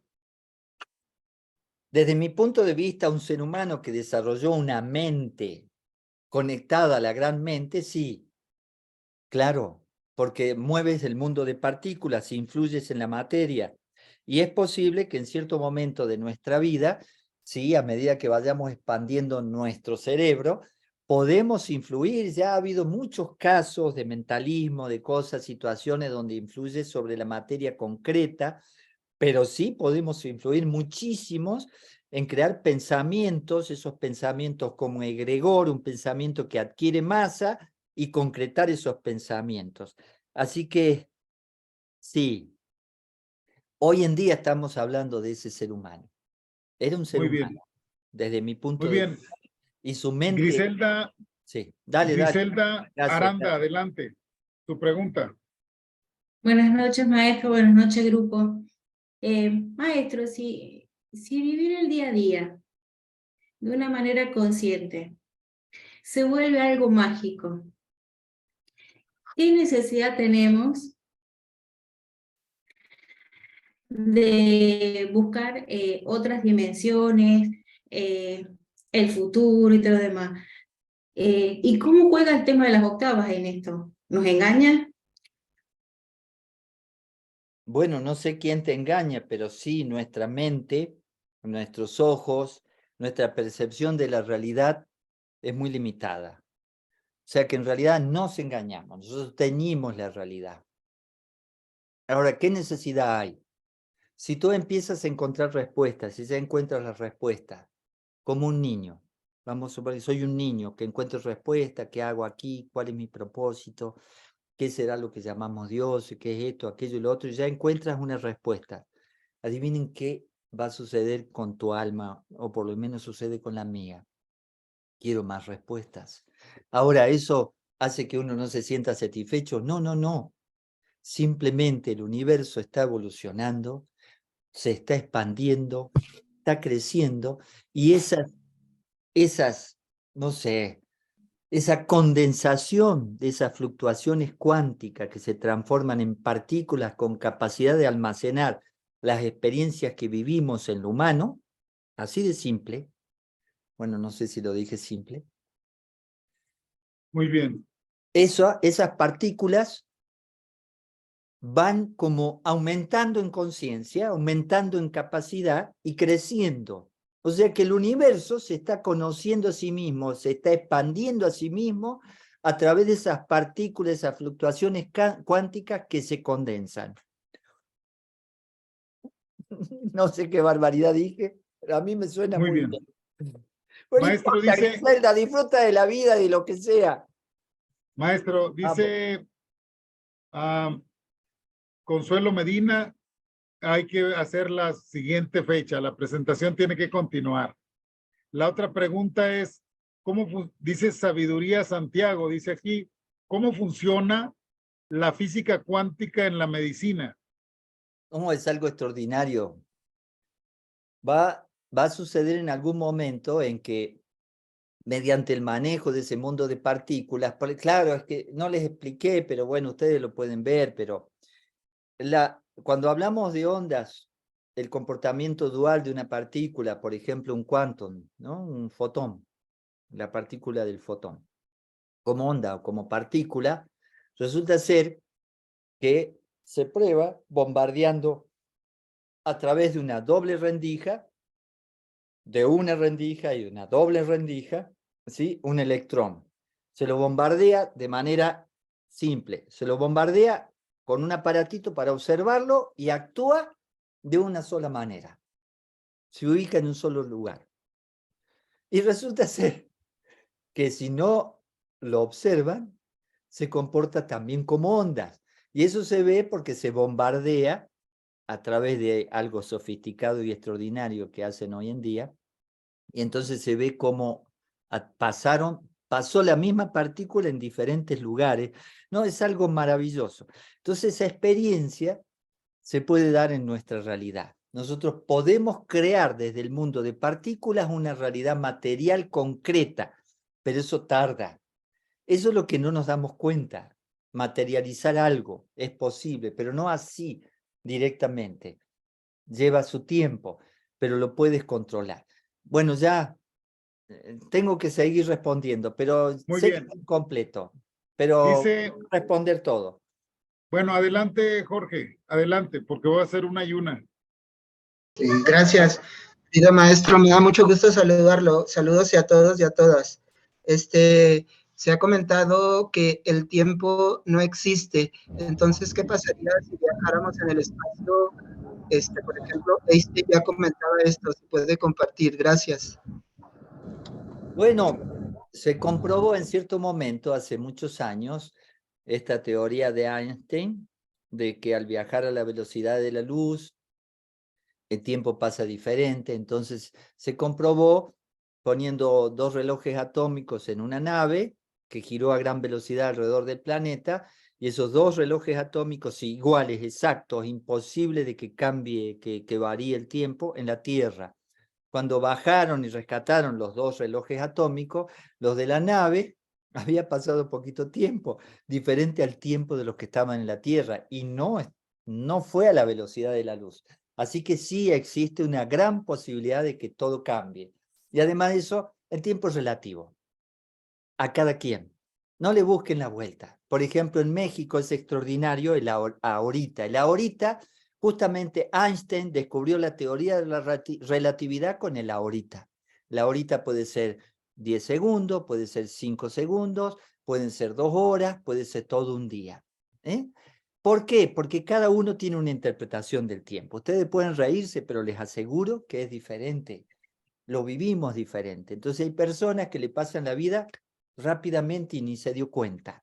Desde mi punto de vista, un ser humano que desarrolló una mente conectada a la gran mente, sí, claro, porque mueves el mundo de partículas, influyes en la materia. Y es posible que en cierto momento de nuestra vida, sí, a medida que vayamos expandiendo nuestro cerebro, podemos influir. Ya ha habido muchos casos de mentalismo, de cosas, situaciones donde influye sobre la materia concreta, pero sí podemos influir muchísimos en crear pensamientos, esos pensamientos como egregor, un pensamiento que adquiere masa y concretar esos pensamientos. Así que sí, hoy en día estamos hablando de ese ser humano. Era un ser Muy humano, bien, desde mi muy punto de bien. vista. Y su mente, Griselda, sí, dale, dale. Griselda Gracias, Aranda, gracias. adelante. Tu pregunta. Buenas noches, maestro. Buenas noches, grupo. Maestro, si vivir el día a día de una manera consciente se vuelve algo mágico, ¿qué necesidad tenemos de buscar otras dimensiones, el futuro y todo lo demás? ¿Y cómo juega el tema de las octavas en esto? ¿Nos engaña? Bueno, no sé quién te engaña, pero sí nuestra mente, nuestros ojos, nuestra percepción de la realidad es muy limitada. O sea que en realidad nos engañamos, nosotros teñimos la realidad. Ahora, ¿qué necesidad hay? Si tú empiezas a encontrar respuestas, si ya encuentras las respuestas, como un niño, vamos a suponer que soy un niño que encuentro respuesta, ¿qué hago aquí? ¿Cuál es mi propósito? ¿Qué será lo que llamamos Dios? ¿Qué es esto, aquello y lo otro? Y ya encuentras una respuesta. Adivinen qué va a suceder con tu alma, o por lo menos sucede con la mía. Quiero más respuestas. Ahora, ¿eso hace que uno no se sienta satisfecho? No, no, no. Simplemente el universo está evolucionando, se está expandiendo, está creciendo, y no sé, esa condensación de esas fluctuaciones cuánticas que se transforman en partículas con capacidad de almacenar las experiencias que vivimos en lo humano, así de simple, bueno, no sé si lo dije simple, Muy bien. esas partículas van como aumentando en conciencia, aumentando en capacidad y creciendo. O sea que el universo se está conociendo a sí mismo, se está expandiendo a sí mismo a través de esas partículas, esas fluctuaciones cuánticas que se condensan. No sé qué barbaridad dije, pero a mí me suena Muy muy bien. bien. Pero no Maestro importa, dice, Griselda, disfruta de la vida, de lo que sea. maestro Vamos. dice, Consuelo Medina, hay que hacer la siguiente fecha. La presentación tiene que continuar. La otra pregunta es, dice Sabiduría Santiago, dice aquí, ¿cómo funciona la física cuántica en la medicina? No, es algo extraordinario. Va a suceder en algún momento en que mediante el manejo de ese mundo de partículas, claro, es que no les expliqué, pero bueno, ustedes lo pueden ver, pero cuando hablamos de ondas, el comportamiento dual de una partícula, por ejemplo, un quantum, ¿no? Un fotón, la partícula del fotón, como onda o como partícula, resulta ser que se prueba bombardeando a través de una doble rendija, de una rendija y de una doble rendija, ¿sí? Un electrón. Se lo bombardea de manera simple, se lo bombardea con un aparatito para observarlo y actúa de una sola manera. Se ubica en un solo lugar. Y resulta ser que si no lo observan, se comporta también como ondas. Y eso se ve porque se bombardea a través de algo sofisticado y extraordinario que hacen hoy en día. Y entonces se ve cómo pasó la misma partícula en diferentes lugares. No, es algo maravilloso. Entonces esa experiencia se puede dar en nuestra realidad. Nosotros podemos crear desde el mundo de partículas una realidad material concreta, pero eso tarda. Eso es lo que no nos damos cuenta. Materializar algo es posible, pero no así directamente. Lleva su tiempo, pero lo puedes controlar. Bueno, ya tengo que seguir respondiendo, pero Muy sé que bien. es incompleto, pero Dice, responder todo. bueno, adelante, Jorge, adelante, porque voy a hacer una y una. Sí, gracias, querido maestro, me da mucho gusto saludarlo. Saludos a todos y a todas. Se ha comentado que el tiempo no existe. Entonces, ¿qué pasaría si viajáramos en el espacio? Por ejemplo, Einstein ya comentaba esto, se puede compartir. Gracias. Bueno, se comprobó en cierto momento, hace muchos años, esta teoría de Einstein, de que al viajar a la velocidad de la luz, el tiempo pasa diferente. Entonces se comprobó poniendo dos relojes atómicos en una nave que giró a gran velocidad alrededor del planeta, y esos dos relojes atómicos iguales, exactos, imposible de que cambie, que varíe el tiempo en la Tierra. Cuando bajaron y rescataron los dos relojes atómicos, los de la nave había pasado poquito tiempo, diferente al tiempo de los que estaban en la Tierra, y no fue a la velocidad de la luz. Así que sí existe una gran posibilidad de que todo cambie. Y además de eso, el tiempo es relativo a cada quien. No le busquen la vuelta. Por ejemplo, en México es extraordinario el ahorita. El ahorita, justamente Einstein descubrió la teoría de la relatividad con el ahorita. El ahorita puede ser 10 segundos, puede ser 5 segundos, pueden ser 2 horas, puede ser todo un día. ¿Por qué? Porque cada uno tiene una interpretación del tiempo. Ustedes pueden reírse, pero les aseguro que es diferente. Lo vivimos diferente. Entonces hay personas que le pasan la vida rápidamente y ni se dio cuenta.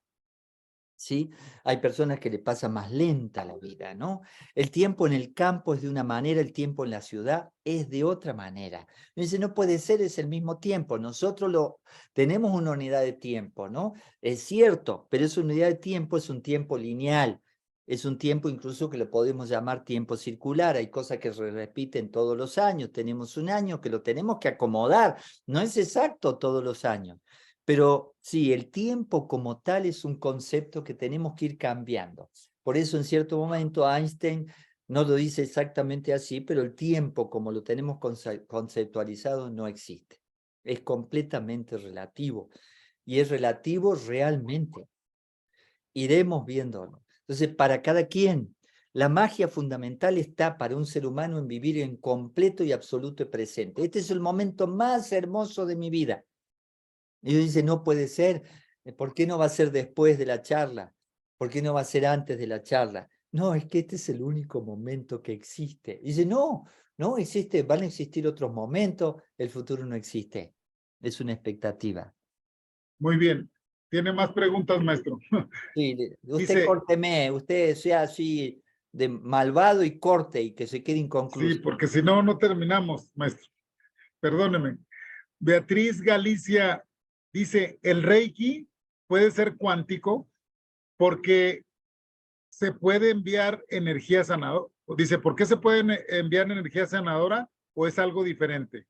¿Sí? Hay personas que le pasa más lenta la vida, ¿no? El tiempo en el campo es de una manera, el tiempo en la ciudad es de otra manera. Me dice, no puede ser, es el mismo tiempo. Nosotros tenemos una unidad de tiempo, ¿no? Es cierto, pero esa unidad de tiempo es un tiempo lineal. Es un tiempo incluso que lo podemos llamar tiempo circular. Hay cosas que se repiten todos los años. Tenemos un año que lo tenemos que acomodar. No es exacto todos los años. Pero sí, el tiempo como tal es un concepto que tenemos que ir cambiando. Por eso en cierto momento Einstein no lo dice exactamente así, pero el tiempo como lo tenemos conceptualizado no existe. Es completamente relativo. Y es relativo realmente. Iremos viéndolo. Entonces, para cada quien, la magia fundamental está para un ser humano en vivir en completo y absoluto presente. Este es el momento más hermoso de mi vida. Y ellos dicen, no puede ser, ¿por qué no va a ser después de la charla? ¿Por qué no va a ser antes de la charla? No, es que este es el único momento que existe. Y dice, no existe, van a existir otros momentos, el futuro no existe. Es una expectativa. Muy bien. ¿Tiene más preguntas, maestro? Sí, usted Dice, córteme, usted sea así de malvado y corte y que se quede sí, inconcluso. porque si no, no terminamos, maestro. Perdóneme. Beatriz Galicia dice, el Reiki puede ser cuántico porque se puede enviar energía sanadora. Dice, ¿por qué se puede enviar energía sanadora o es algo diferente?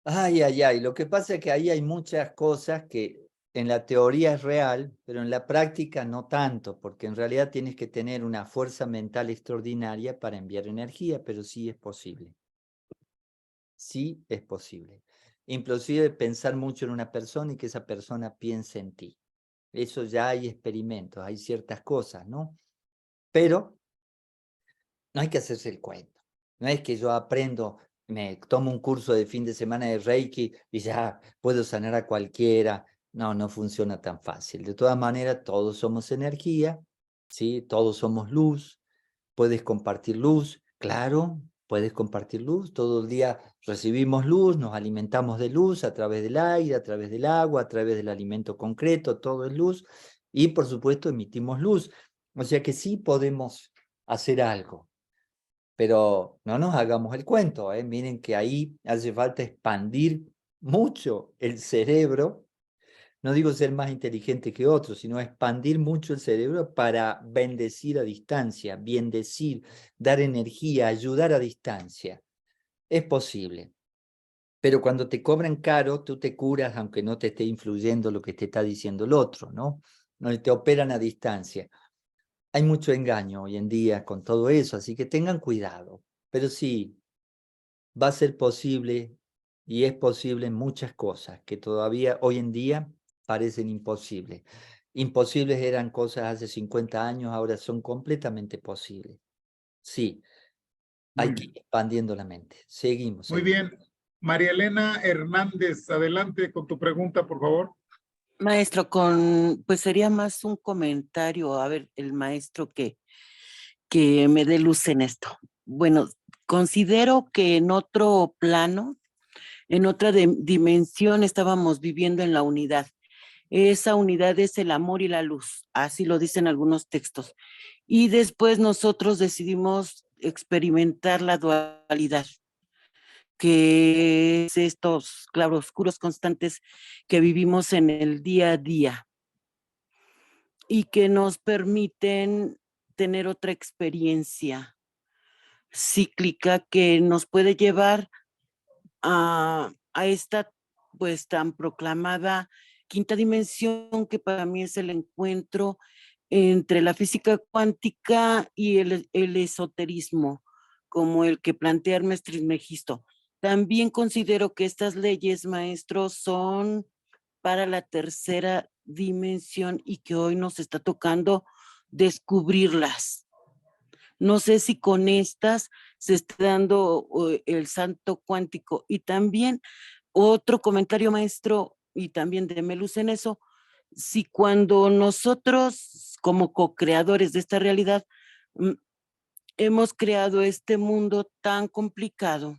Ay. Lo que pasa es que ahí hay muchas cosas que en la teoría es real, pero en la práctica no tanto, porque en realidad tienes que tener una fuerza mental extraordinaria para enviar energía, pero sí es posible. Sí es posible. inclusive pensar mucho en una persona y que esa persona piense en ti. Eso ya hay experimentos, hay ciertas cosas, ¿no? Pero no hay que hacerse el cuento. No es que yo aprendo, me tomo un curso de fin de semana de Reiki y ya puedo sanar a cualquiera. No, no funciona tan fácil. De todas maneras, todos somos energía, ¿sí? Todos somos luz. Puedes compartir luz, claro, puedes compartir luz. Todo el día recibimos luz, nos alimentamos de luz a través del aire, a través del agua, a través del alimento concreto, todo es luz. Y por supuesto emitimos luz. O sea que sí podemos hacer algo. Pero no nos hagamos el cuento, ¿eh? Miren que ahí hace falta expandir mucho el cerebro. No digo ser más inteligente que otros, sino expandir mucho el cerebro para bendecir a distancia, bendecir, dar energía, ayudar a distancia. Es posible. Pero cuando te cobran caro, tú te curas aunque no te esté influyendo lo que te está diciendo el otro, ¿no? No te operan a distancia. Hay mucho engaño hoy en día con todo eso, así que tengan cuidado. Pero sí, va a ser posible y es posible muchas cosas que todavía hoy en día parecen imposibles. Imposibles eran cosas hace 50 años, ahora son completamente posibles. Sí, hay que ir expandiendo la mente. Seguimos. Muy bien. María Elena Hernández, adelante con tu pregunta, por favor. Maestro, pues sería más un comentario, a ver, el maestro que me dé luz en esto. Bueno, considero que en otro plano, en otra dimensión, estábamos viviendo en la unidad. Esa unidad es el amor y la luz, así lo dicen algunos textos. Y después nosotros decidimos experimentar la dualidad, que es estos claroscuros constantes que vivimos en el día a día y que nos permiten tener otra experiencia cíclica que nos puede llevar a esta pues tan proclamada quinta dimensión, que para mí es el encuentro entre la física cuántica y el esoterismo, como el que plantea Hermes Trismegisto. También considero que estas leyes, maestros, son para la tercera dimensión y que hoy nos está tocando descubrirlas. No sé si con estas se está dando el salto cuántico. Y también otro comentario, maestro, y también déme luz en eso, si cuando nosotros como co-creadores de esta realidad hemos creado este mundo tan complicado,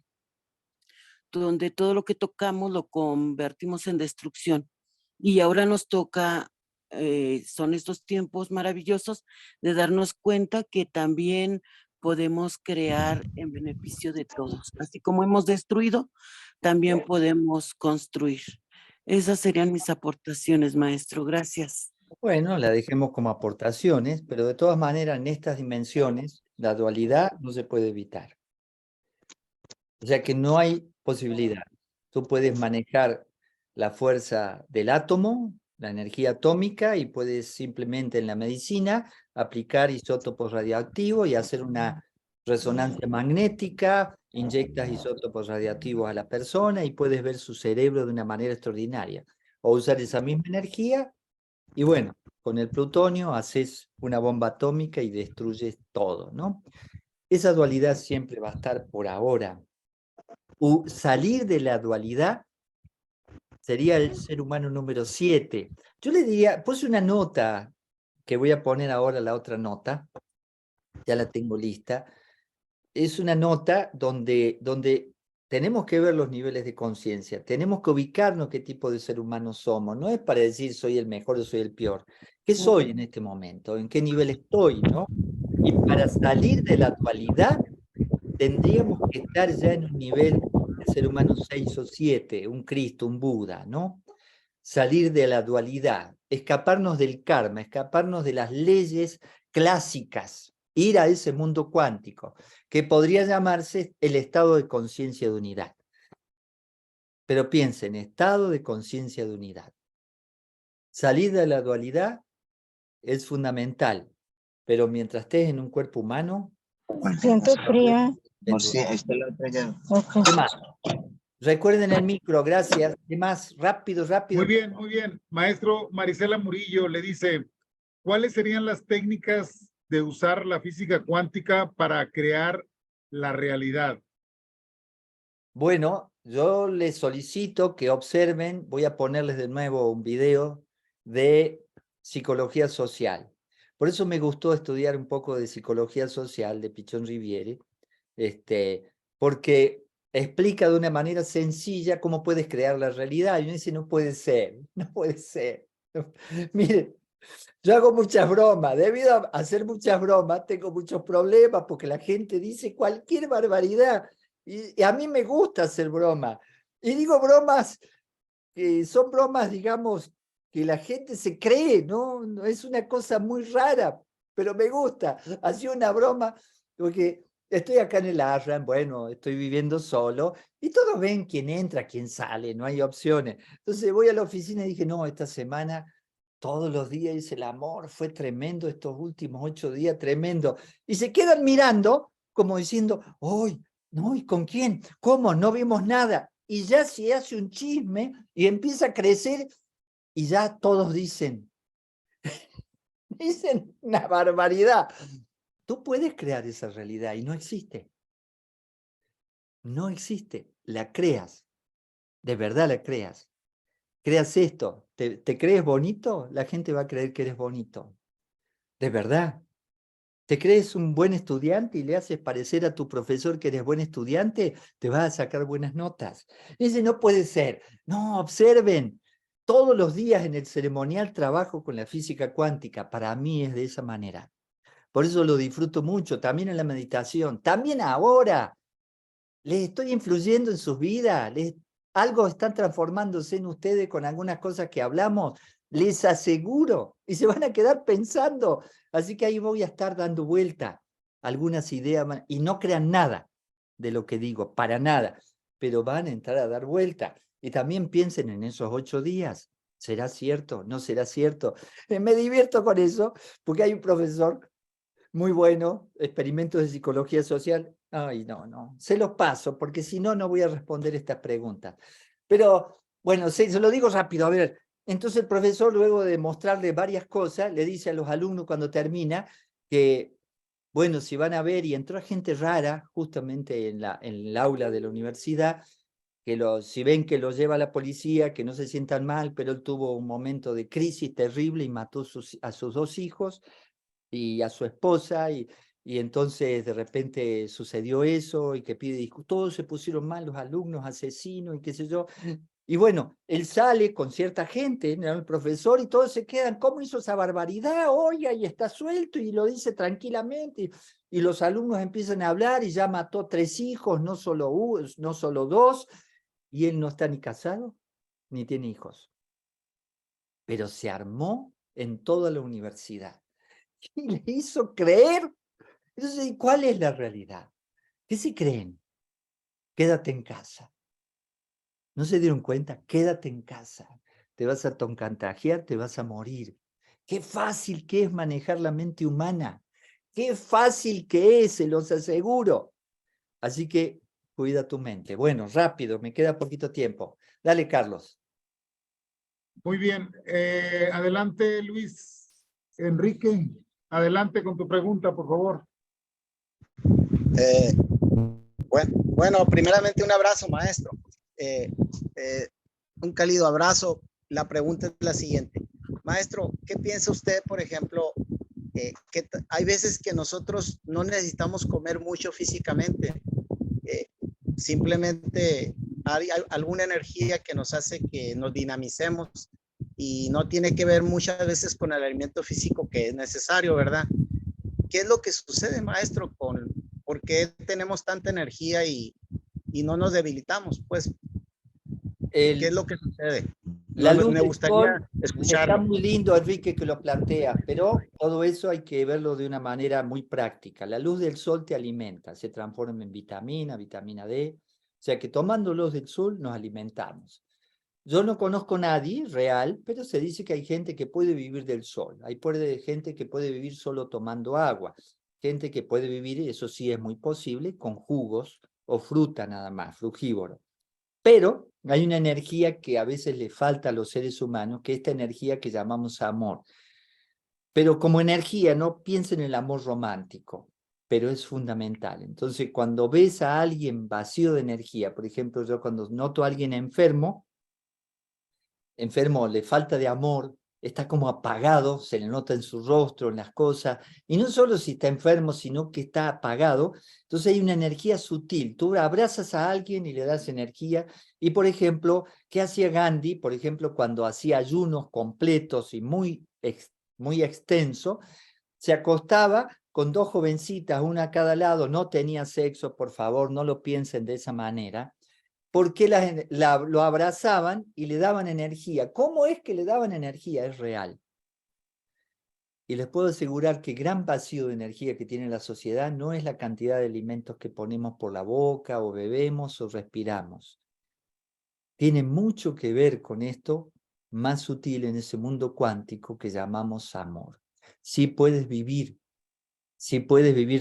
donde todo lo que tocamos lo convertimos en destrucción, y ahora nos toca, son estos tiempos maravillosos de darnos cuenta que también podemos crear en beneficio de todos. Así como hemos destruido, también podemos construir. Esas serían mis aportaciones, maestro. Gracias. Bueno, la dejemos como aportaciones, pero de todas maneras en estas dimensiones la dualidad no se puede evitar. O sea que no hay posibilidad. Tú puedes manejar la fuerza del átomo, la energía atómica, y puedes simplemente en la medicina aplicar isótopos radioactivos y hacer una resonancia magnética, inyectas isótopos radioactivos a la persona y puedes ver su cerebro de una manera extraordinaria. O usar esa misma energía y bueno, con el plutonio haces una bomba atómica y destruyes todo, ¿no? Esa dualidad siempre va a estar por ahora. Salir de la dualidad sería el ser humano número 7. Yo le diría, puse una nota, que voy a poner ahora la otra nota, ya la tengo lista. Es una nota donde tenemos que ver los niveles de conciencia, tenemos que ubicarnos qué tipo de ser humano somos. No es para decir soy el mejor o soy el peor. ¿Qué soy en este momento? ¿En qué nivel estoy, no? Y para salir de la dualidad, tendríamos que estar ya en un nivel de ser humano 6 o 7, un Cristo, un Buda, ¿no? Salir de la dualidad, escaparnos del karma, escaparnos de las leyes clásicas, ir a ese mundo cuántico, que podría llamarse el estado de conciencia de unidad. Pero piensen, estado de conciencia de unidad. Salir de la dualidad es fundamental, pero mientras estés en un cuerpo humano... Siento frío. Sí, ahí está la otra llave. Okay. ¿Qué más? Recuerden el micro, gracias. ¿Qué más? Rápido, rápido. Muy bien, muy bien. Maestro Marisela Murillo le dice, ¿cuáles serían las técnicas de usar la física cuántica para crear la realidad? Bueno, yo les solicito que observen, voy a ponerles de nuevo un video de psicología social. Por eso me gustó estudiar un poco de psicología social de Pichon Riviere, porque explica de una manera sencilla cómo puedes crear la realidad. Y uno dice, no puede ser, no puede ser. Miren, yo hago muchas bromas, debido a hacer muchas bromas, tengo muchos problemas porque la gente dice cualquier barbaridad. Y a mí me gusta hacer bromas. Y digo bromas que son bromas, digamos, que la gente se cree, ¿no? No es una cosa muy rara, pero me gusta. Hacía una broma porque estoy acá en el Ashram, bueno, estoy viviendo solo y todos ven quién entra, quién sale, no hay opciones. Entonces voy a la oficina y dije, no, esta semana todos los días hice el amor, fue tremendo estos últimos 8 días, tremendo. Y se quedan mirando como diciendo, ¡ay! No, ¿y con quién? ¿Cómo? No vimos nada. Y ya se hace un chisme y empieza a crecer y ya todos dicen, dicen una barbaridad. Tú puedes crear esa realidad y no existe. No existe. La creas. De verdad la creas. Creas esto. ¿Te crees bonito? La gente va a creer que eres bonito. De verdad. ¿Te crees un buen estudiante y le haces parecer a tu profesor que eres buen estudiante? Te vas a sacar buenas notas. Dice, no puede ser. No, observen. Todos los días en el ceremonial trabajo con la física cuántica. Para mí es de esa manera. Por eso lo disfruto mucho. También en la meditación. También ahora. Les estoy influyendo en sus vidas. Algo está transformándose en ustedes con algunas cosas que hablamos. Les aseguro. Y se van a quedar pensando. Así que ahí voy a estar dando vuelta algunas ideas y no crean nada de lo que digo, para nada, pero van a entrar a dar vuelta. Y también piensen en esos 8 días. ¿Será cierto? ¿No será cierto? Me divierto con eso porque hay un profesor muy bueno, experimentos de psicología social. Ay, no, se los paso porque si no, no voy a responder estas preguntas. Pero bueno, se lo digo rápido. A ver, entonces el profesor, luego de mostrarle varias cosas, le dice a los alumnos cuando termina que, bueno, si van a ver, y entró gente rara justamente en el aula de la universidad, que si ven que lo lleva la policía, que no se sientan mal, pero él tuvo un momento de crisis terrible y mató a sus 2 hijos y a su esposa, y entonces de repente sucedió eso, y que pide disculpas, todos se pusieron mal, los alumnos, asesinos, y qué sé yo. Y bueno, él sale con cierta gente, ¿no? El profesor, y todos se quedan, ¿cómo hizo esa barbaridad? Oiga, y está suelto, y lo dice tranquilamente, y los alumnos empiezan a hablar, y ya mató 3 hijos, no solo 2, y él no está ni casado, ni tiene hijos. Pero se armó en toda la universidad. Y le hizo creer. Entonces, ¿cuál es la realidad? ¿Qué se creen? Quédate en casa. ¿No se dieron cuenta? Quédate en casa. Te vas a contagiar, te vas a morir. Qué fácil que es manejar la mente humana. Qué fácil que es, se los aseguro. Así que cuida tu mente. Bueno, rápido, me queda poquito tiempo. Dale, Carlos. Muy bien. Adelante, Luis Enrique. Adelante con tu pregunta, por favor. Bueno, primeramente un abrazo, maestro. Un cálido abrazo. La pregunta es la siguiente. Maestro, ¿qué piensa usted, por ejemplo, que hay veces que nosotros no necesitamos comer mucho físicamente? Simplemente hay alguna energía que nos hace que nos dinamicemos y no tiene que ver muchas veces con el alimento físico que es necesario, ¿verdad? ¿Qué es lo que sucede, maestro, por qué tenemos tanta energía y no nos debilitamos? Pues, ¿qué es lo que sucede? La luz Me del gustaría sol está escucharlo. muy lindo, Enrique, que lo plantea, pero todo eso hay que verlo de una manera muy práctica. La luz del sol te alimenta, se transforma en vitamina D, o sea que tomando luz del sol nos alimentamos. Yo no conozco a nadie real, pero se dice que hay gente que puede vivir del sol. Hay gente que puede vivir solo tomando agua. Gente que puede vivir, eso sí es muy posible, con jugos o fruta nada más, frugívoro. Pero hay una energía que a veces le falta a los seres humanos, que es esta energía que llamamos amor. Pero como energía, no piensen en el amor romántico, pero es fundamental. Entonces, cuando ves a alguien vacío de energía, por ejemplo, yo cuando noto a alguien enfermo, le falta de amor, está como apagado, se le nota en su rostro, en las cosas, y no solo si está enfermo, sino que está apagado, entonces hay una energía sutil, tú abrazas a alguien y le das energía, y por ejemplo, ¿qué hacía Gandhi? Por ejemplo, cuando hacía ayunos completos y muy extenso, se acostaba con dos jovencitas, una a cada lado, no tenía sexo, por favor, no lo piensen de esa manera, porque lo abrazaban y le daban energía. ¿Cómo es que le daban energía? Es real. Y les puedo asegurar que gran vacío de energía que tiene la sociedad no es la cantidad de alimentos que ponemos por la boca o bebemos o respiramos. Tiene mucho que ver con esto más sutil en ese mundo cuántico que llamamos amor. Sí puedes vivir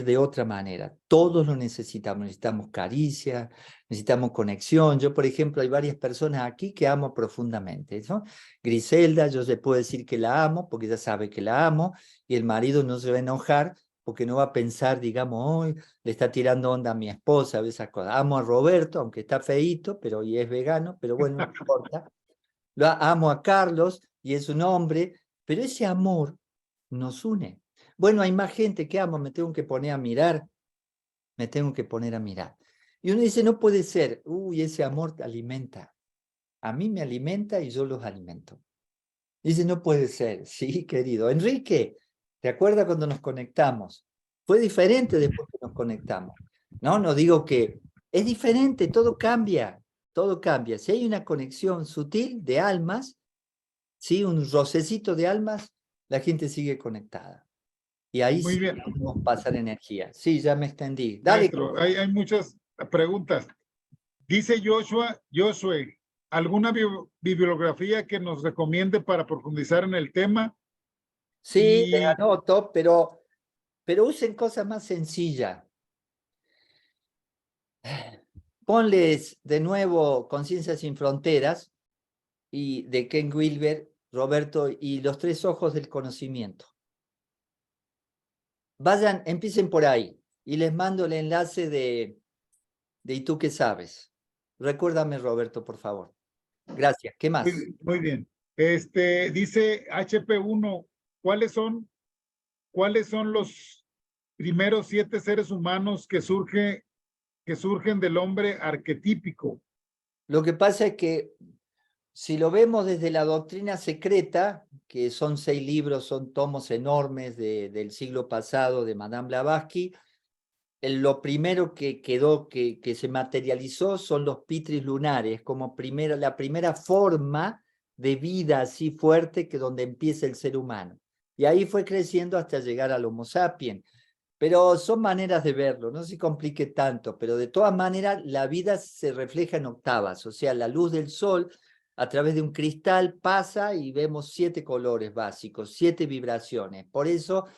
de otra manera. Todos lo necesitamos. Necesitamos caricia, necesitamos conexión. Yo, por ejemplo, hay varias personas aquí que amo profundamente, ¿no? Griselda, yo le puedo decir que la amo porque ella sabe que la amo y el marido no se va a enojar porque no va a pensar, digamos, hoy le está tirando onda a mi esposa, esas cosas. Amo a Roberto, aunque está feíto, pero hoy es vegano, pero bueno, no importa. Amo a Carlos y es un hombre, pero ese amor nos une. Bueno, hay más gente que amo, me tengo que poner a mirar, Y uno dice, no puede ser, uy, ese amor te alimenta. A mí me alimenta y yo los alimento. Dice, no puede ser, sí, querido. Enrique, ¿te acuerdas cuando nos conectamos? Fue diferente después que nos conectamos. No digo que es diferente, todo cambia. Si hay una conexión sutil de almas, ¿sí? Un rocecito de almas, la gente sigue conectada. Y ahí Muy sí bien, podemos pasar energía. Sí, ya me extendí. Dale. maestro, hay muchas preguntas. Dice Josué, ¿alguna bibliografía que nos recomiende para profundizar en el tema? Sí, les Y anoto, pero usen cosas más sencillas. Ponles de nuevo Conciencia sin Fronteras y de Ken Wilber, Roberto, y Los Tres Ojos del Conocimiento. Vayan, empiecen por ahí y les mando el enlace de ¿Y tú qué sabes? Recuérdame, Roberto, por favor. Gracias. ¿Qué más? muy bien. Dice HP1, ¿cuáles son los primeros 7 seres humanos que surgen del hombre arquetípico? Lo que pasa es que si lo vemos desde la doctrina secreta, que son 6 libros, son tomos enormes del siglo pasado de Madame Blavatsky, lo primero que quedó, que se materializó son los pitris lunares, como la primera forma de vida así fuerte que donde empieza el ser humano. Y ahí fue creciendo hasta llegar al Homo sapiens. Pero son maneras de verlo, no se complique tanto, pero de todas maneras la vida se refleja en octavas, o sea, la luz del sol a través de un cristal pasa y vemos 7 colores básicos, 7 vibraciones. Por eso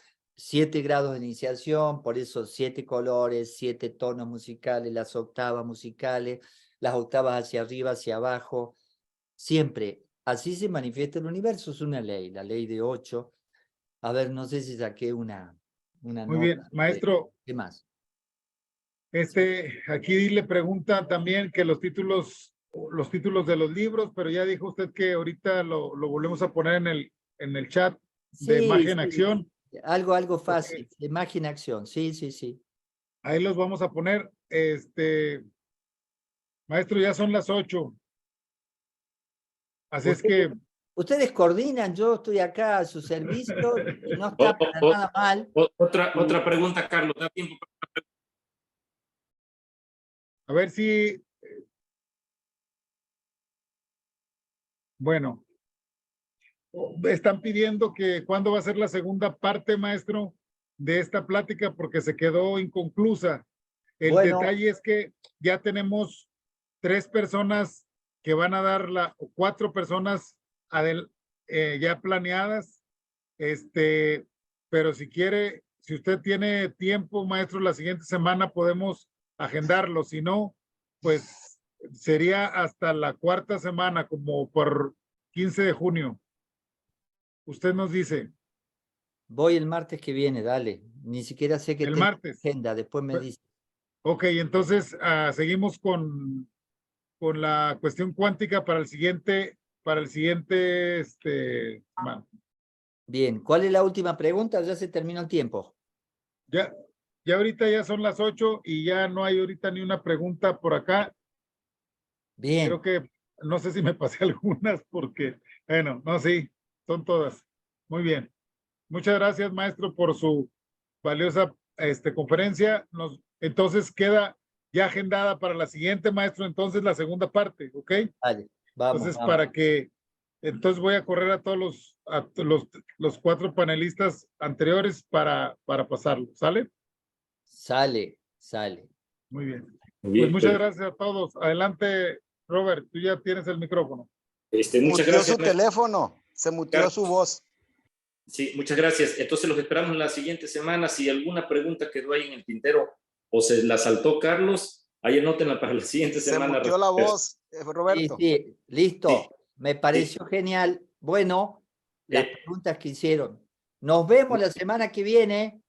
7 grados de iniciación, por eso 7 colores, 7 tonos musicales, las octavas musicales, las octavas hacia arriba, hacia abajo. Siempre así se manifiesta el universo, es una ley, la ley de 8. A ver, no sé si saqué una Muy nota. bien, maestro. ¿Qué más? Aquí le pregunta también que los títulos de los libros, pero ya dijo usted que ahorita lo volvemos a poner en el chat de Magia en Acción. Algo fácil, de Magia en Acción, sí. Ahí los vamos a poner. Maestro, ya son las 8. Así es que Ustedes coordinan, yo estoy acá a su servicio y no está para nada mal. Otra pregunta, Carlos. ¿Da tiempo para... a ver si, bueno, están pidiendo que cuándo va a ser la segunda parte, maestro, de esta plática porque se quedó inconclusa. El detalle es que ya tenemos 3 personas que van a dar o 4 personas ya planeadas. Pero si quiere, si usted tiene tiempo, maestro, la siguiente semana podemos agendarlo. Si no, pues sería hasta la 4ª semana, como por 15 de junio. Usted nos dice. Voy el martes que viene, dale. Ni siquiera sé qué El tengo en martes. la agenda, después me Pues, dice. Ok, entonces seguimos con la cuestión cuántica para el siguiente, semana. Bien, ¿cuál es la última pregunta? Ya se terminó el tiempo. Ya ahorita ya son las 8 y ya no hay ahorita ni una pregunta por acá. Bien, Creo que, no sé si me pasé algunas porque, bueno, no, sí, son todas. Muy bien. Muchas gracias, maestro, por su valiosa conferencia. Entonces queda ya agendada para la siguiente, maestro, entonces la segunda parte, ¿ok? dale, vamos, Entonces, vamos. entonces voy a correr a todos los 4 panelistas anteriores para pasarlo, ¿sale? Sale, sale. Muy bien. Muy Pues bien, muchas gracias a todos. Adelante, Robert, tú ya tienes el micrófono. muchas Mutió gracias, su maestro. teléfono, se mutió su voz. Sí, muchas gracias. Entonces los esperamos la siguiente semana. Si alguna pregunta quedó ahí en el tintero o se la saltó Carlos, ahí anótenla para la siguiente Se semana. mutió la voz, Sí, Roberto. sí, listo. Sí, Me pareció genial. Bueno, las preguntas que hicieron. Nos vemos la semana que viene.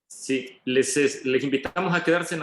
Sí, les invitamos a quedarse en